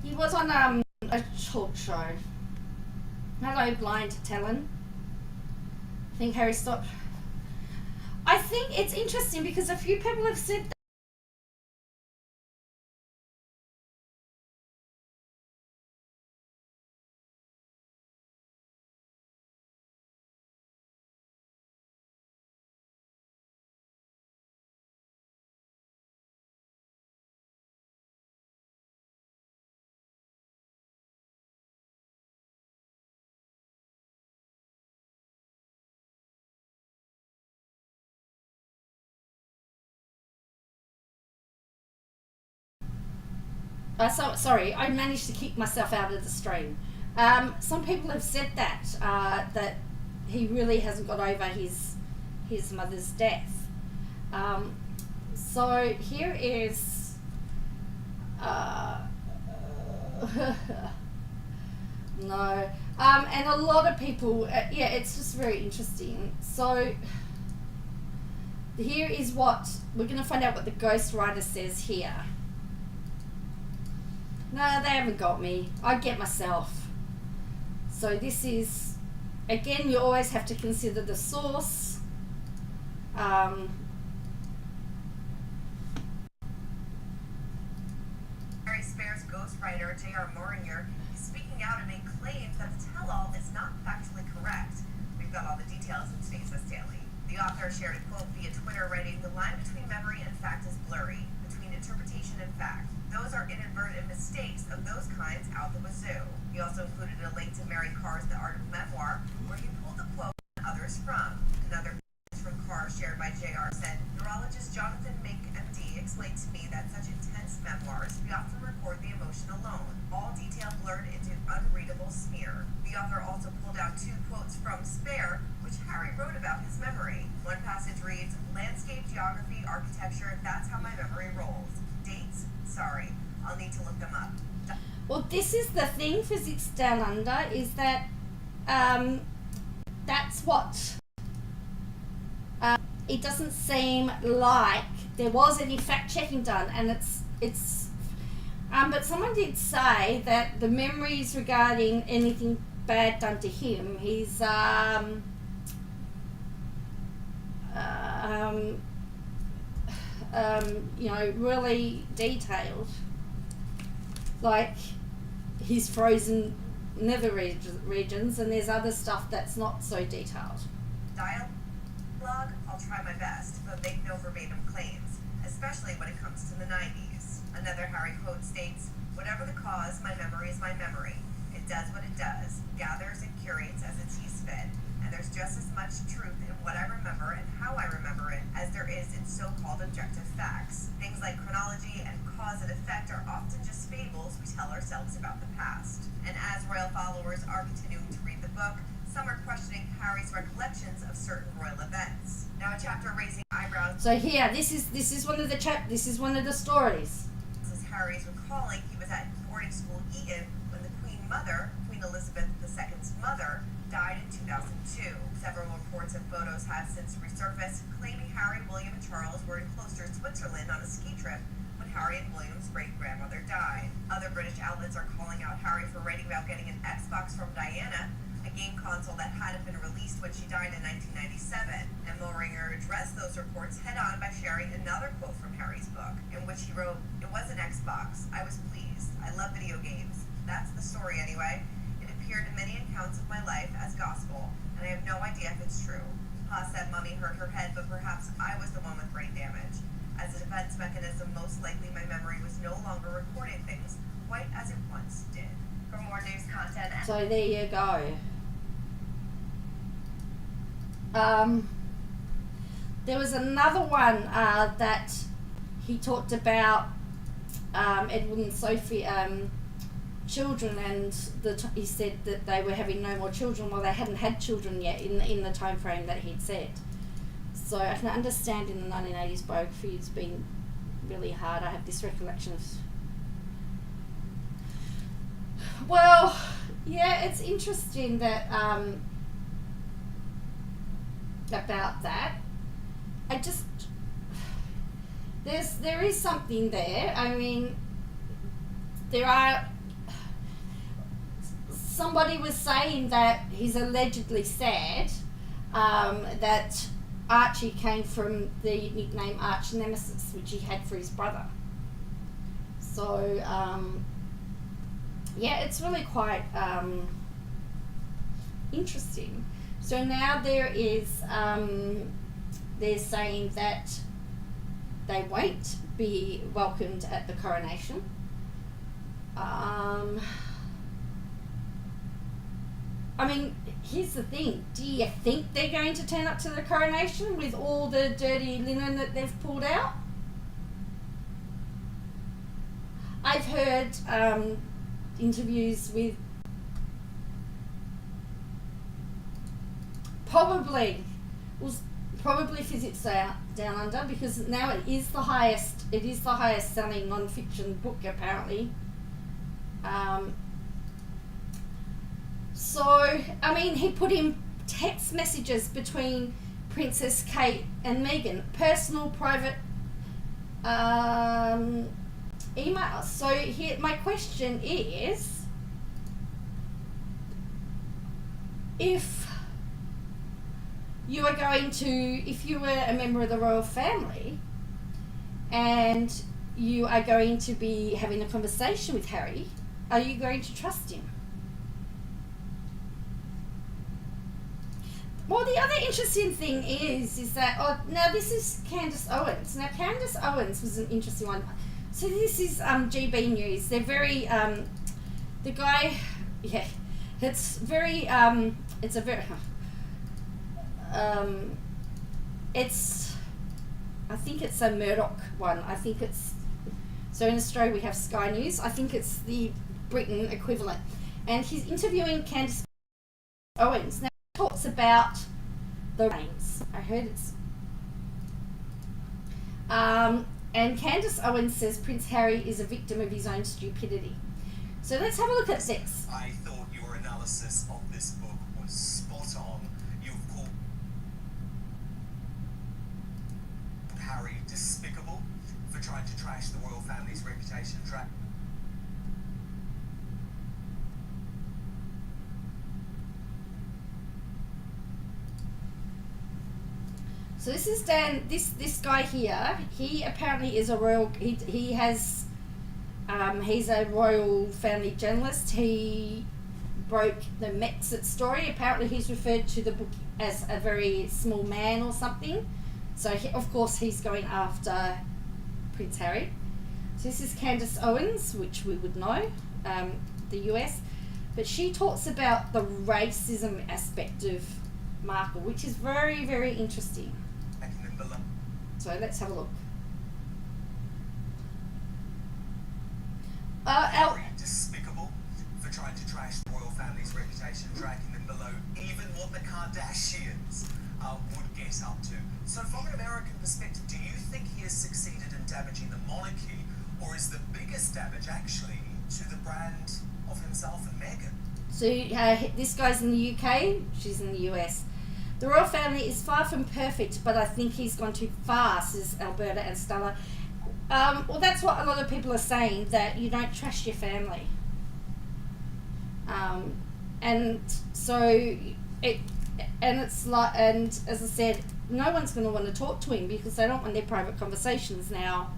He was on a talk show. Hello, Blind Talon. I think Harry stopped. I think it's interesting because a few people have said that. Sorry, I managed to keep myself out of the stream. Some people have said that that he really hasn't got over his mother's death. So here is no, and a lot of people. Yeah, it's just very interesting. So here is what we're going to find out what the ghostwriter says here. No, they haven't got me. I get myself. So this is, again, you always have to consider the source. Harry Spare's ghostwriter, J.R. Moringer, is speaking out and making claims that the tell-all is not factually correct. We've got all the details in today's Us Daily. The author shared a quote via Twitter, writing, "The line between memory and fact is blurry, between interpretation and fact. Those are inadvertent mistakes of those kinds out the wazoo." He also included a link to Mary Carr's The Art of Memoir, where he pulled the quote and others from. Another from Carr, shared by JR, said, "Neurologist Jonathan Mink, MD, explained to me that such intense memoirs, we often record the emotion alone, all detail blurred into unreadable smear." The author also pulled out 2 quotes from Spare, which Harry wrote about his memory. One passage reads, "Landscape, geography, architecture, that's how my memory rolls. Dates? Sorry, I'll need to look them up." Well, this is the thing, Physics Down Under, is that that's what it doesn't seem like there was any fact checking done, and it's but someone did say that the memories regarding anything bad done to him, he's really detailed, like his frozen nether regions, and there's other stuff that's not so detailed. Dialogue, I'll try my best, but make no verbatim claims, especially when it comes to the 90s. Another Harry quote states, "Whatever the cause, my memory is my memory. It does what it does, gathers and curates as it sees fit, and there's just as much truth in what I remember and how I remember it as there is in so-called objective facts. Things like chronology and cause and effect are often just fables we tell ourselves about the past. And as royal followers are continuing to read the book, some are questioning Harry's recollections of certain royal events. Now, a chapter raising eyebrows. So here, this is one of the stories. This is Harry's recalling he was at boarding school Eton when the Queen Mother, Queen Elizabeth II's mother, died in 2002. Several reports and photos have since resurfaced, claiming Harry, William, and Charles were in Closter, Switzerland on a ski trip when Harry and William's great-grandmother died. Other British outlets are calling out Harry for writing about getting an Xbox from Diana, a game console that hadn't been released when she died in 1997. And Moringer addressed those reports head-on by sharing another quote from Harry's book, in which he wrote, "It was an Xbox. I was pleased. I love video games. That's the story anyway. It appeared in many accounts of my life as gospel, and I have no idea if it's true. Pa said Mummy hurt her head, but perhaps I was the one with brain damage. As a defense mechanism, most likely my memory was no longer recording things quite as it once did." For more news content... So there you go. There was another one that he talked about Edward and Sophie children, and he said that they were having no more children. Well, they hadn't had children yet in the time frame that he'd said. So I can understand in the 1980s biography it's been really hard. I have this recollection of... Well, yeah, it's interesting that about that. There is something there. I mean, somebody was saying that he's allegedly said that Archie came from the nickname Arch Nemesis, which he had for his brother. So, yeah, it's really quite interesting. So now there is, they're saying that they won't be welcomed at the coronation. I mean, here's the thing. Do you think they're going to turn up to the coronation with all the dirty linen that they've pulled out? I've heard interviews with probably Physics Down Under, because now it is the highest selling non-fiction book apparently. So, I mean, he put in text messages between Princess Kate and Meghan, personal, private emails. So here, my question is, if you were a member of the royal family and you are going to be having a conversation with Harry, are you going to trust him? Well, the other interesting thing is that, now this is Candace Owens. Now, Candace Owens was an interesting one. So this is GB News. They're very, the guy, yeah, it's very, it's a very, I think it's a Murdoch one. So in Australia we have Sky News. I think it's the Britain equivalent. And he's interviewing Candace Owens. Now he talks about the reigns. I heard it's... and Candace Owens says Prince Harry is a victim of his own stupidity. So let's have a look at this. I thought your analysis of this book was spot on. You've called Harry despicable for trying to trash the royal family's reputation. So this is Dan. This guy here. He apparently is a royal. He has. He's a royal family journalist. He broke the Mexit story. Apparently, he's referred to the book as a very small man or something. So of course he's going after Prince Harry. So this is Candace Owens, which we would know, the US, but she talks about the racism aspect of Markle, which is very, very interesting. So let's have a look. Very despicable for trying to trash the royal family's reputation, dragging them below even what the Kardashians would get up to. So from an American perspective, do you think he has succeeded in damaging the monarchy, or is the biggest damage actually to the brand of himself and Meghan? So this guy's in the UK, she's in the US. The royal family is far from perfect, but I think he's gone too far, says Alberta and Stella. Well, that's what a lot of people are saying, that you don't trust your family. And so it's like, and as I said, no one's going to want to talk to him because they don't want their private conversations now.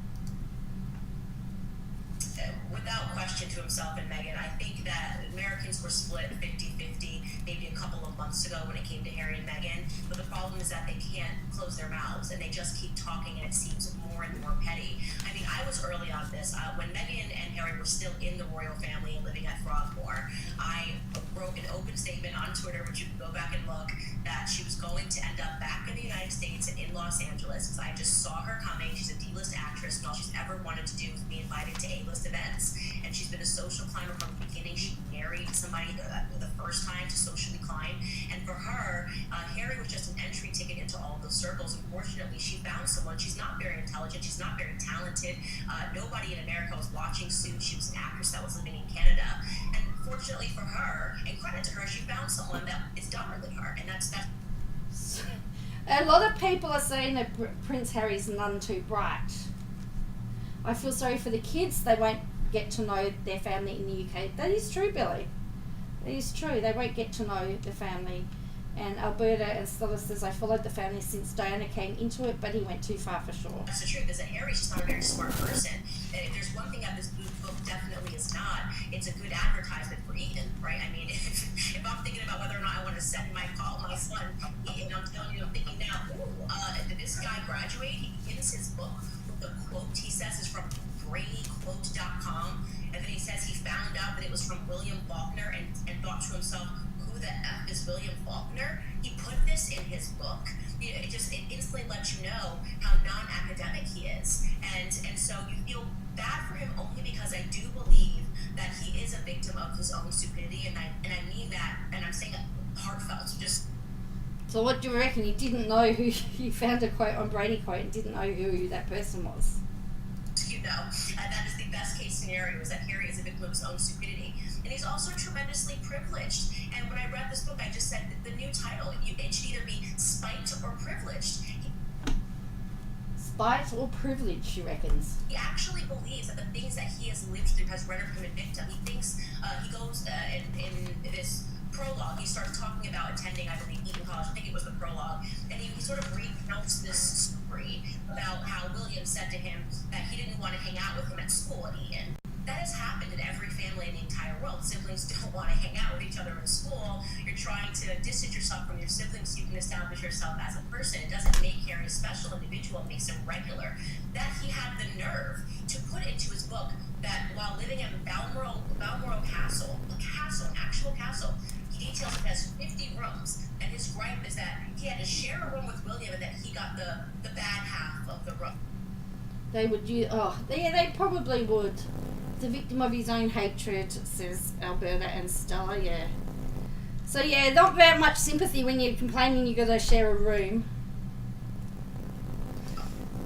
Without question, to himself and Meghan, I think that Americans were split 50-50 maybe a couple of months ago when it came to Harry and Meghan, but the problem is that they can't close their mouths and they just keep talking, and it seems more and more petty. I mean, I was early on this. When Meghan and Harry were still in the royal family and living at Frogmore, I wrote an open statement on Twitter, which you can go back and look, that she was going to end up back in the United States and in Los Angeles, because I just saw her coming. She's a D-list actress, and all she's ever wanted to do is be invited to A-list events. And she's been a social climber from the beginning. She married somebody the first time to socially climb. And for her, Harry was just an entry ticket into all of those circles. Unfortunately, she found someone. She's not very intelligent. She's not very talented. Nobody in America was watching Suits. She was an actress that was living in Canada. And fortunately for her, and credit to her, she found someone that is dumber than her. And that's a lot of people are saying that Prince Harry's none too bright. I feel sorry for the kids. They won't get to know their family in the UK. That is true, Billy. That is true. They won't get to know the family. And Alberta and Stella says, I followed the family since Diana came into it, but he went too far for sure. That's the truth, is that Harry's just not a very smart person. And if there's one thing that this book definitely is not, it's a good advertisement for Ethan, right? I mean, if I'm thinking about whether or not I want to send my son Ethan, I'm telling you, I'm thinking now, did this guy graduate? He begins his book with a quote he says is from BradyQuote.com, and then he says he found out that it was from William Faulkner and thought to himself, who the F is William Faulkner? He put this in his book. It instantly lets you know how non-academic he is. And so you feel bad for him only because I do believe that he is a victim of his own stupidity, and I mean that, and I'm saying it heartfelt. So what do you reckon? He didn't know who, he found a quote on Brady Quote and didn't know who that person was. That is the best case scenario, is that Harry is a victim of his own stupidity. And he's also tremendously privileged. And when I read this book, I just said that the new title, it should either be Spite or Privileged. Spite or privilege, she reckons. He actually believes that the things that he has lived through has rendered him a victim. He thinks, he goes in this prologue, he starts talking about attending, I believe, Eton College. I think it was the prologue. And he sort of recounts this story about how William said to him that he didn't want to hang out with him at school at Eton. That has happened in every family in the entire world. Siblings don't want to hang out with each other in school. You're trying to distance yourself from your siblings so you can establish yourself as a person. It doesn't make Harry a special individual, it makes him regular. That he had the nerve to put into his book that while living in Balmoral Castle, an actual castle, he details it has 50 rooms, and his gripe is that he had to share a room with William and that he got the bad half of the room. They would they probably would. The victim of his own hatred, says Alberta and Stella, yeah. So yeah, not very much sympathy when you're complaining you got to share a room.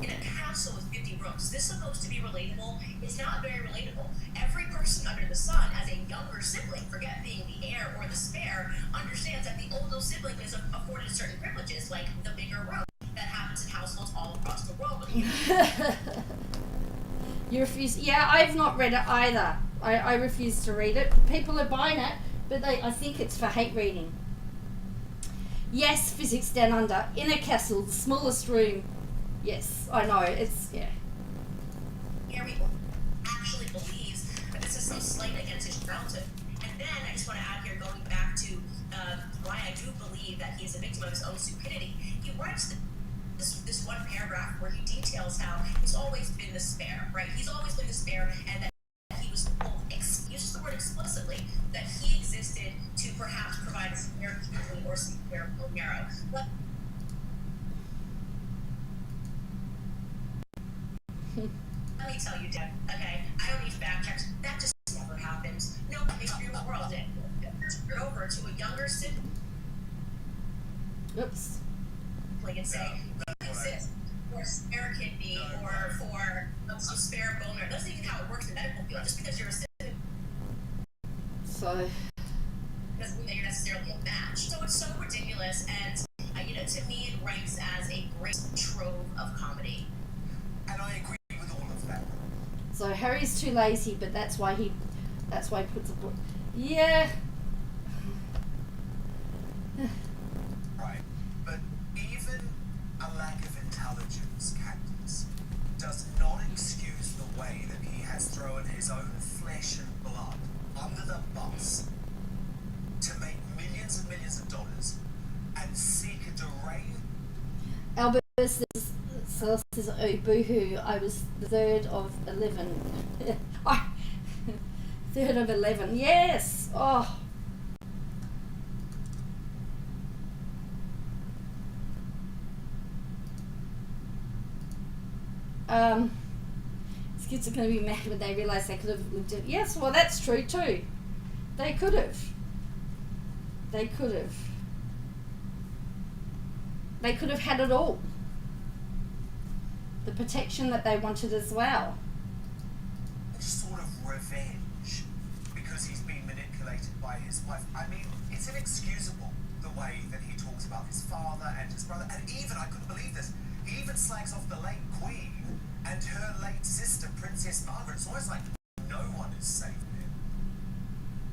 In a castle with 50 rooms, is this supposed to be relatable? It's not very relatable. Every person under the sun, as a younger sibling, forget being the heir or the spare, understands that the older sibling is afforded certain privileges, like the bigger room. That happens in households all across the world. You refuse? Yeah, I've not read it either. I refuse to read it. People are buying it, but I think it's for hate reading. Yes, Physics Down Under. In a castle, the smallest room. Yes, I know. It's, yeah. Harry actually believes that this is some slight against his childhood. And then I just want to add here, going back to why I do believe that he is a victim of his own stupidity. He writes this one paragraph where he details how he's always been the spare, right? He's always been the spare, and that he was told, uses the word explicitly, that he existed to perhaps provide a spare kingly or spare narrow. But let me tell you, Deb, okay, I don't need fact checks. That just over to a younger sibling Oops. and say, exist, or spare kidney, or for some spare bone marrow. That's even how it works in the medical field. Just because you're a sibling So, doesn't mean that you're necessarily a match. So it's so ridiculous, and to me, it ranks as a great trove of comedy. And I agree with all of that. so Harry's too lazy, but that's why he puts a book. Yeah. Right. But even a lack of intelligence, Candace, does not excuse the way that he has thrown his own flesh and blood under the bus to make millions and millions of dollars and seek a deranged... Albert says, oh boohoo, I was the third of 11. Third of 11, yes! Oh. Kids are going to be mad when they realise they could have lived it. Yes, well that's true too. They could have. They could have. They could have had it all. The protection that they wanted as well. sort of revenge because he's been manipulated by his wife. I mean, it's inexcusable the way that he talks about his father and his brother, and even, I couldn't believe this, he even slags off the late Queen and her late sister, Princess Margaret. It's almost like no one is safe with him.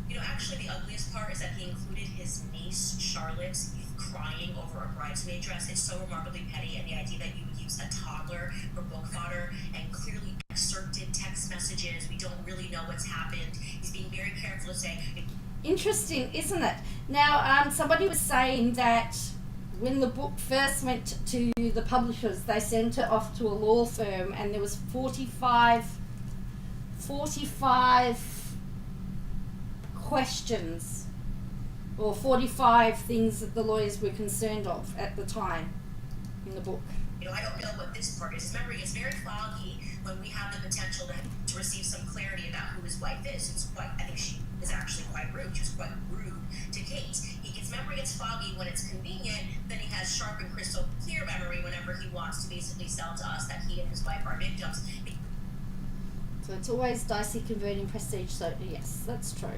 You know, actually, the ugliest part is that he included his niece, Charlotte, crying over a bridesmaid dress. It's so remarkably petty, and the idea that you would use a toddler for book fodder and clearly excerpted text messages. We don't really know what's happened. He's being very careful to say... Interesting, isn't it? Now, somebody was saying that when the book first went to the publishers, they sent it off to a law firm, and there was 45 questions or 45 things that the lawyers were concerned of at the time in the book. You know, I don't know what this part is. His memory is very foggy when we have the potential to receive some clarity about who his wife is. It's quite, I think she is actually quite rude. She was quite rude to Kate. His memory gets foggy when it's convenient, then he has sharp and crystal clear memory whenever he wants to basically sell to us that he and his wife are victims. So it's always dicey converting prestige, so yes, that's true.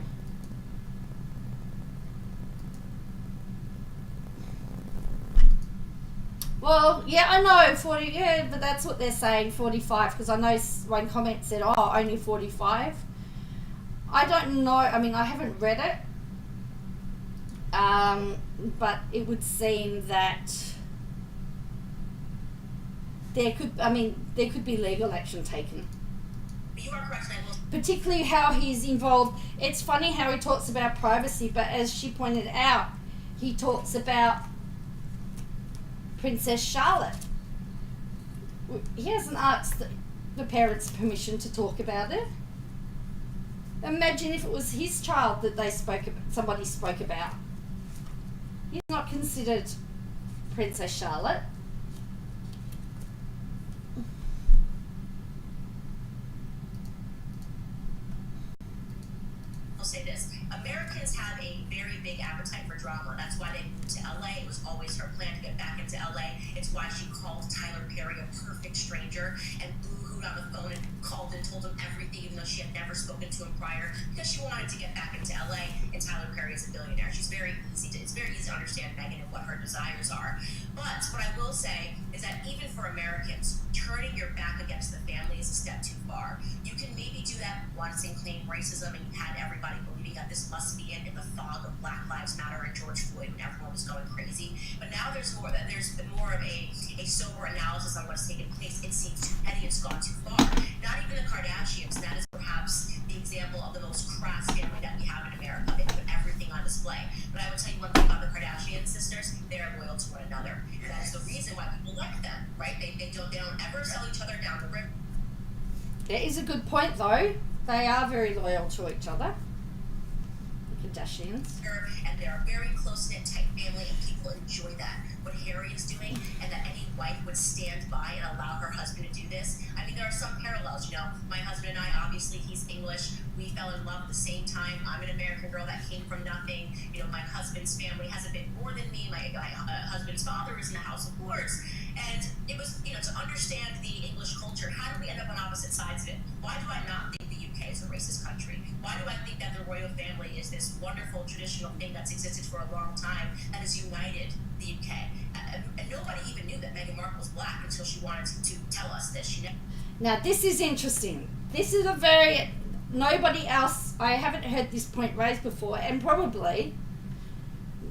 Well, yeah, I know, 40, yeah, but that's what they're saying, 45, because I know one comment said, oh, only 45. I don't know, I mean, I haven't read it, but it would seem that there could be legal action taken. You are correct, particularly how he's involved. It's funny how he talks about privacy, but as she pointed out, he talks about Princess Charlotte. He hasn't asked the parents' permission to talk about it. Imagine if it was his child that somebody spoke about. He's not considered Princess Charlotte. I'll say this. Americans have a very big appetite for drama. That's why they moved to LA. It was always her plan to get back into LA. It's why she called Tyler Perry a perfect stranger and boo-hooed on the phone and called and told him everything, even though she had never spoken to him prior, because she wanted to get back into LA, and Tyler Perry is a billionaire. It's very easy to understand Meghan and what her desires are. But what I will say is that even for Americans, turning your back against the family is a step too far. You can maybe do that once and claim racism, and you had everybody believing that this must be it in the fog of Black Lives Matter and George Floyd when everyone was going crazy. But now there's more of a sober analysis on what's taken place. It seems too petty. It's gone too far. Not even the Kardashians. That is perhaps the example of the most crass family that we have in America. They put everything on display. But I will tell you one thing about the Kardashian sisters: they are loyal to one another. And that is the reason why people like them, right? They don't ever sell each other down the river. That is a good point, though. They are very loyal to each other. Kardashians. And they're a very close-knit type family, and people enjoy that. What Harry is doing, and that any wife would stand by and allow her husband to do this. I mean, there are some parallels, you know. My husband and I, obviously, he's English. We fell in love at the same time. I'm an American girl that came from nothing. You know, my husband's family has a bit more than me. My husband's father is in the House of Lords. And it was, you know, to understand the English culture, how do we end up on opposite sides of it? Why do I not think the UK is a racist country? Why do I think that the royal family is this wonderful traditional thing that's existed for a long time that has united the UK? And nobody even knew that Meghan Markle was black until she wanted to tell us that she never. Now, this is interesting. This is a very... Nobody else... I haven't heard this point raised before, and probably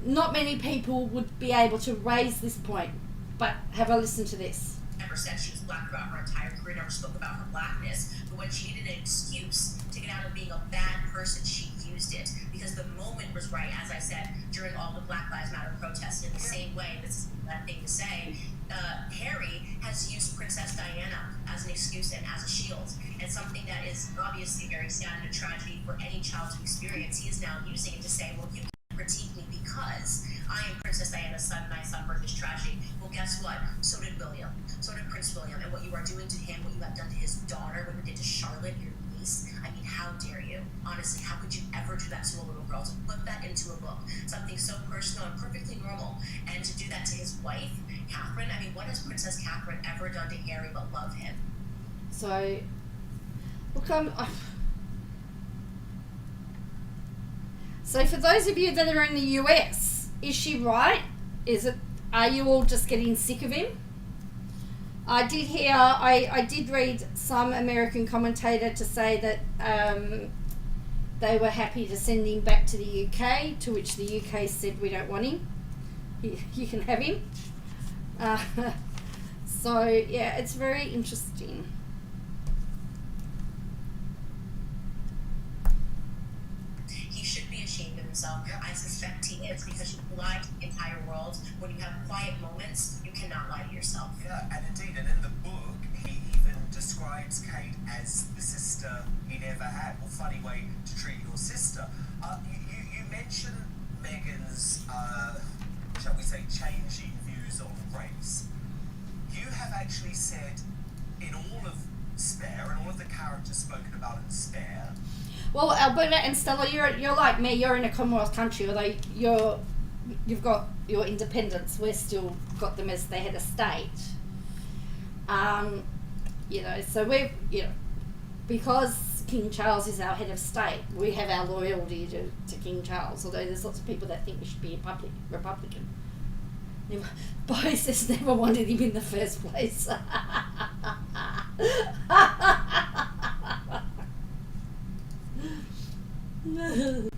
not many people would be able to raise this point. But have a listen to this. Never said she was black throughout her entire career, never spoke about her blackness. But when she needed an excuse to get out of being a bad person, she used it. Because the moment was right, as I said, during all the Black Lives Matter protests. In the same way, this is a bad thing to say, Harry has used Princess Diana as an excuse and as a shield. And something that is obviously very sad and a tragedy for any child to experience, he is now using it to say, well, you can't critique me because I am Princess Diana's son and I suffered this tragedy. Well, guess what? So did William. So did Prince William. And what you are doing to him, what you have done to his daughter, what you did to Charlotte, your niece, I mean, how dare you? Honestly, how could you ever do that to a little girl? To put that into a book, something so personal and perfectly normal, and to do that to his wife, Catherine. I mean, what has Princess Catherine ever done to Harry but love him? So, look, so for those of you that are in the US, is she right? Are you all just getting sick of him? I did hear, I did read some American commentator to say that they were happy to send him back to the UK, to which the UK said, we don't want him. You can have him. So, yeah, it's very interesting. He should be ashamed of himself. I suspect he is, because you lie to the entire world. When you have quiet moments, you cannot lie to yourself. Yeah, and indeed, and in the book, he even describes Kate as the sister he never had. Well, funny way to treat your sister. You mentioned Meghan's, shall we say, changing views on race. You have actually said in all of Spare, and all of the characters spoken about in Spare. Well, Alberta and Stella, you're like me. You're in a Commonwealth country, although you've got your independence. We're still got them as the head of state. You know, so we're, you know, because King Charles is our head of state, we have our loyalty to King Charles. Although there's lots of people that think we should be a Republican. Boris has never wanted him in the first place.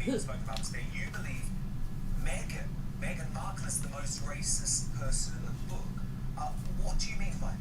You spoke about this day. You believe Meghan Markle is the most racist person in the book. What do you mean by that?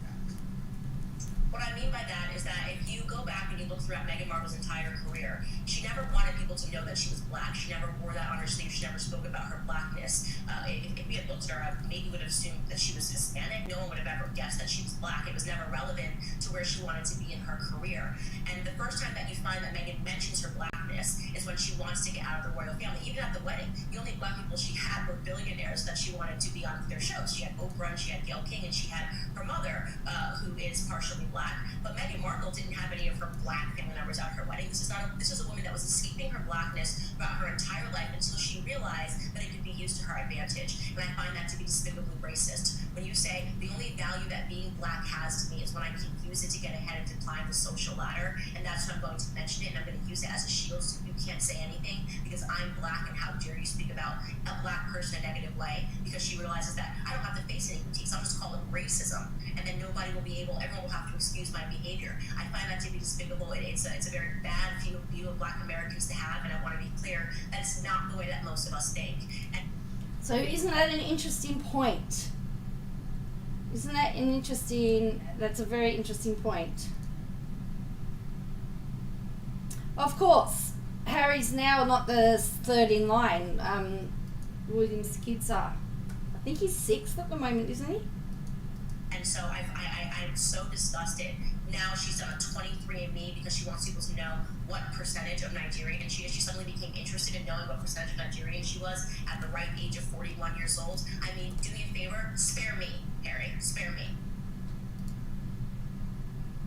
What I mean by that is that if you go back and you look throughout Meghan Markle's entire career, she never wanted people to know that she was black. She never wore that on her sleeve. She never spoke about her blackness. If we had looked at her, I maybe would have assumed that she was Hispanic. No one would have ever guessed that she was black. It was never relevant to where she wanted to be in her career. And the first time that you find that Meghan mentions her blackness is when she wants to get out of the royal family. Even at the wedding, the only black people she had were billionaires that she wanted to be on their shows. She had Oprah, and she had Gayle King, and she had her mother, who is partially black. But Meghan Markle didn't have any of her black family members at her wedding. This is a woman that was escaping her blackness throughout her entire life until she realized that it could be used to her advantage. And I find that to be despicably racist. When you say the only value that being black has to me is when I can use it to get ahead and to climb the social ladder, and that's when I'm going to mention it, and I'm going to use it as a shield so you can't say anything because I'm black, and how dare you speak about a black person in a negative way, because she realizes that I don't have to face any critiques. I'll just call it racism, and then nobody will be able, everyone will have to excuse my behavior. I find that to be despicable. It's a very bad view of black Americans to have, and I want to be clear that it's not the way that most of us think. And so isn't that an interesting point? Isn't that that's a very interesting point. Of course, Harry's now not the third in line. William's kids are. I think he's sixth at the moment, isn't he? And so I'm so disgusted. Now she's done a 23andMe because she wants people to know what percentage of Nigerian she is. She suddenly became interested in knowing knowing what percentage of Nigerian she was at the ripe age of 41 years old. I mean, do me a favor, spare me, Harry, spare me.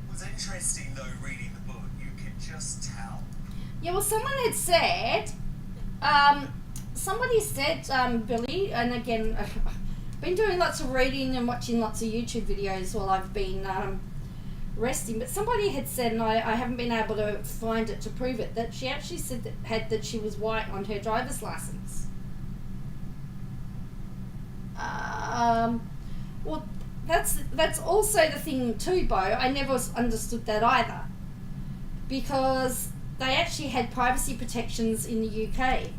It was interesting though reading the book. You could just tell. Yeah, well, someone had said, Billy, and again, I've been doing lots of reading and watching lots of YouTube videos while I've been resting, but somebody had said, and I haven't been able to find it to prove it, that she actually said that she was white on her driver's license. Well, that's also the thing too, Bo. I never understood that either, because they actually had privacy protections in the UK.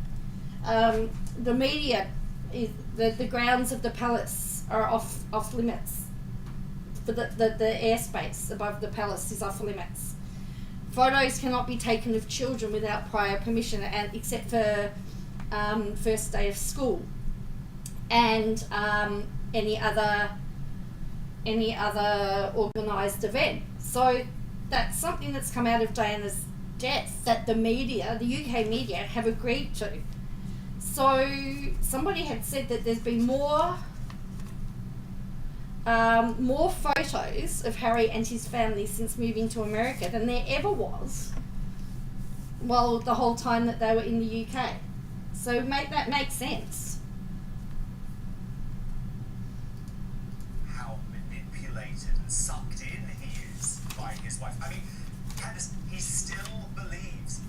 The media, the grounds of the palace are off limits. For the airspace above the palace is off limits. Photos cannot be taken of children without prior permission, and except for first day of school and any other organised event. So that's something that's come out of Diana's death that the UK media have agreed to. So somebody had said that there's been more photos of Harry and his family since moving to America than there ever was, well, the whole time that they were in the UK. So that makes sense. How manipulated and sucked in he is by his wife. I mean, Candace, he still believes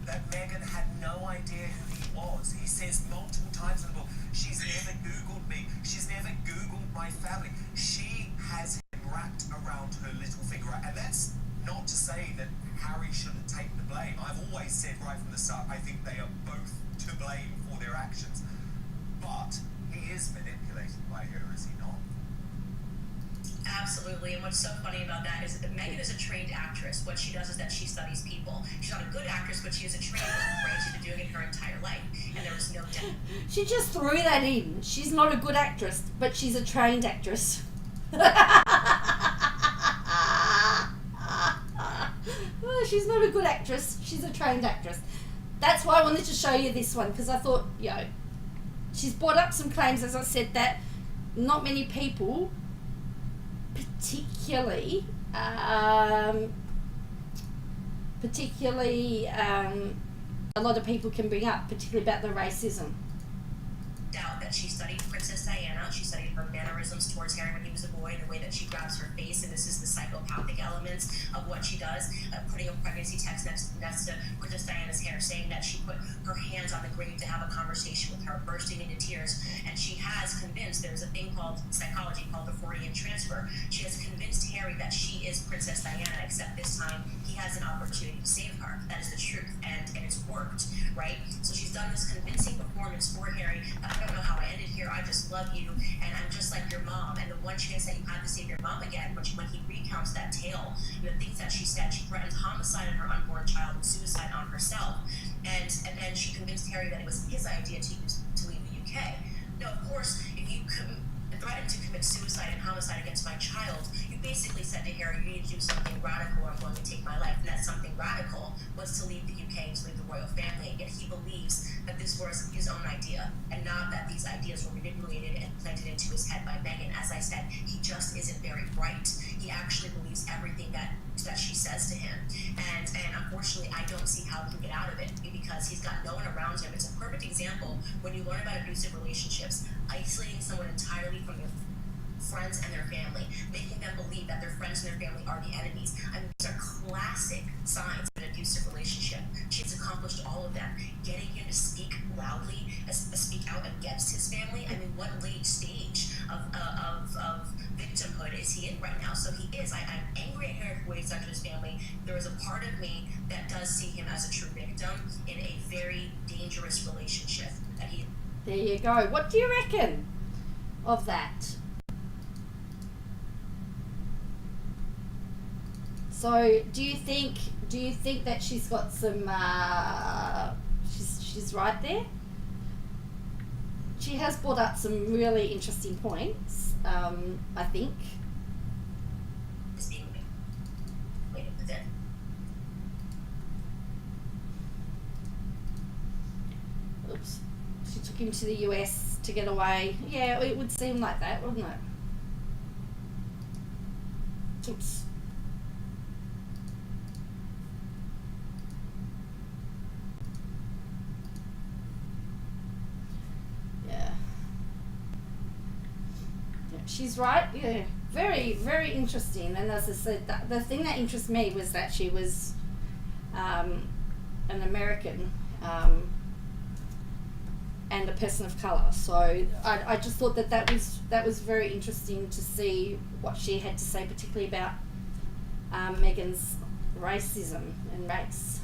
that Meghan had no idea who he was. He says multiple times in the book, she's never Googled me. She's never Googled my family. She has him wrapped around her little finger. And that's not to say that Harry shouldn't take the blame. I've always said right from the start, I think they are both to blame for their actions. But he is manipulated by her, is he not? Absolutely, and what's so funny about that is that Meghan is a trained actress. What she does is that she studies people. She's not a good actress, but she is a trained one, right? She's been doing it her entire life, and there was no doubt. She just threw that in. She's not a good actress, but she's a trained actress. Oh, she's not a good actress. She's a trained actress. That's why I wanted to show you this one, because I thought, she's brought up some claims, as I said, that not many people, particularly a lot of people can bring up, particularly about the racism. Doubt that she studied Princess Diana. She studied her mannerisms towards Harry when he was a boy, the way that she grabs her face, and this is the psychopathic elements of what she does, putting a pregnancy text next to Princess Diana's hair, saying that she put her hands on the grave to have a conversation with her, bursting into tears, and she has convinced, there's a thing called psychology called the Freudian transfer. She has convinced Harry that she is Princess Diana, except this time he has an opportunity to save her. That is the truth, and it's worked, right? So she's done this convincing performance for Harry. I don't know how I ended here. I just love you, and I'm just like your mom. And the one chance that you had to save your mom again, when he recounts that tale, and the things that she said, she threatened homicide on her unborn child and suicide on herself. And then she convinced Harry that it was his idea to leave the UK. Now, of course, if you threatened to commit suicide and homicide against my child, you basically said to Harry, you need to do something radical or I'm going to take my life. And that something radical was to leave the UK and to leave the royal family. Yet he believes that this was his own idea and not that these ideas were manipulated and planted into his head by Meghan. As I said, he just isn't very bright. He actually believes everything that she says to him. And unfortunately, I don't see how he can get out of it because he's got no one around him. It's a perfect example when you learn about abusive relationships, isolating someone entirely from their friends and their family, making them believe that their friends and their family are the enemies. I mean, these are classic signs of an abusive relationship. She has accomplished all of them. Getting him to speak loudly, speak out against his family. I mean, what late stage of victimhood is he in right now? So he is. I'm angry at Harry for what he's done to his family. There is a part of me that does see him as a true victim in a very dangerous relationship. There you go. What do you reckon of that? So, do you think that she's got some? She's right there. She has brought up some really interesting points. I think. took him to the US to get away. Yeah, it would seem like that, wouldn't it? Oops. Yeah. She's right. Yeah, very, very interesting. And as I said, the thing that interests me was that she was an American and a person of colour. So I just thought that was very interesting to see what she had to say, particularly about Meghan's racism and race.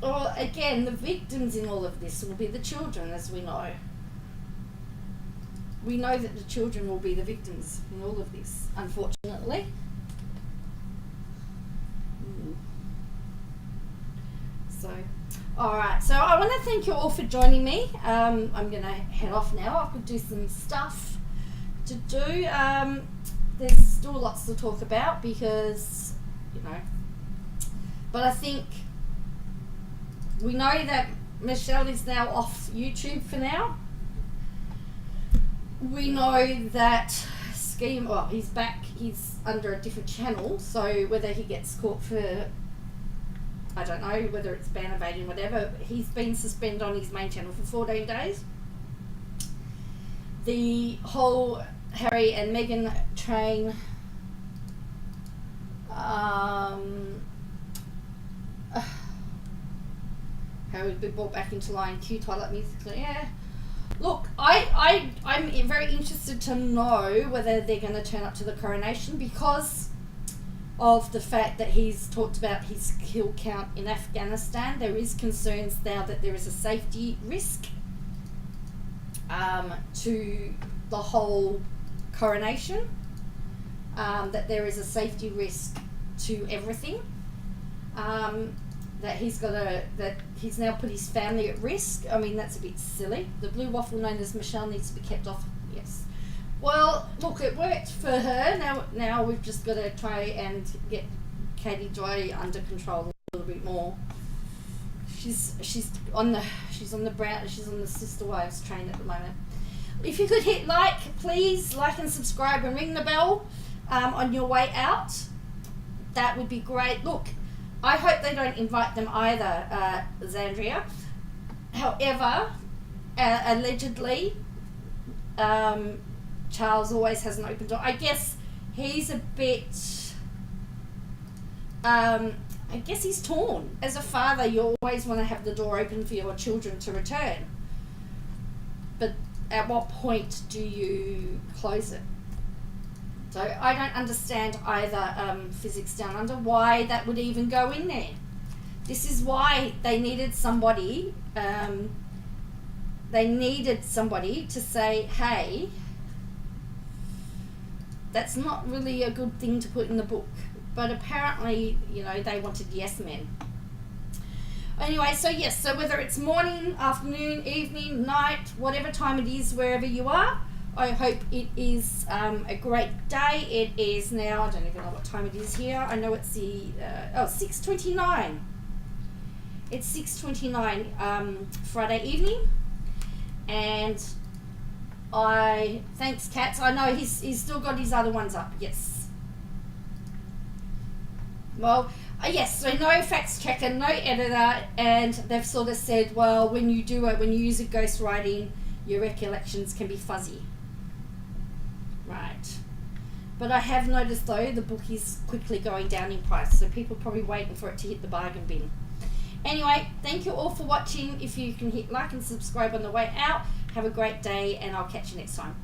Well, again, the victims in all of this will be the children, as we know. We know that the children will be the victims in all of this, unfortunately. So, alright, so I want to thank you all for joining me. I'm going to head off now. I could do some stuff to do. There's still lots to talk about because, but I think we know that Michelle is now off YouTube for now. We know that he's back, he's under a different channel, so whether he gets caught for, I don't know, whether it's ban evading, whatever, he's been suspended on his main channel for 14 days. The whole Harry and Meghan train, Harry would be brought back into line Q toilet music. Yeah. Look, I'm very interested to know whether they're going to turn up to the coronation because of the fact that he's talked about his kill count in Afghanistan. There is concerns now that there is a safety risk to the whole coronation, that there is a safety risk to everything. That he's now put his family at risk. I mean, that's a bit silly. The blue waffle known as Michelle needs to be kept off. Yes. Well, look, it worked for her. Now we've just got to try and get Katie Joy under control a little bit more. She's on the Sister Wives train at the moment. If you could hit like, please like and subscribe and ring the bell on your way out, that would be great. Look, I hope they don't invite them either, Zandria. However, allegedly, Charles always has an open door. I guess he's a bit, I guess he's torn. As a father, you always want to have the door open for your children to return. But at what point do you close it? So I don't understand either, Physics Down Under, why that would even go in there. This is why they needed somebody, to say, hey, that's not really a good thing to put in the book. But apparently, they wanted yes men. Anyway, so yes, so whether it's morning, afternoon, evening, night, whatever time it is, wherever you are, I hope it is a great day. It is now, I don't even know what time it is here. I know it's the 6:29. It's 6:29 Friday evening, and thanks Cats. I know he's still got his other ones up. Yes. Well, yes. So no fact checker, no editor, and they've sort of said, well, when you use a ghostwriting, your recollections can be fuzzy. Right. But I have noticed, though, the book is quickly going down in price, so people are probably waiting for it to hit the bargain bin. Anyway, thank you all for watching. If you can hit like and subscribe on the way out, have a great day, and I'll catch you next time. Bye.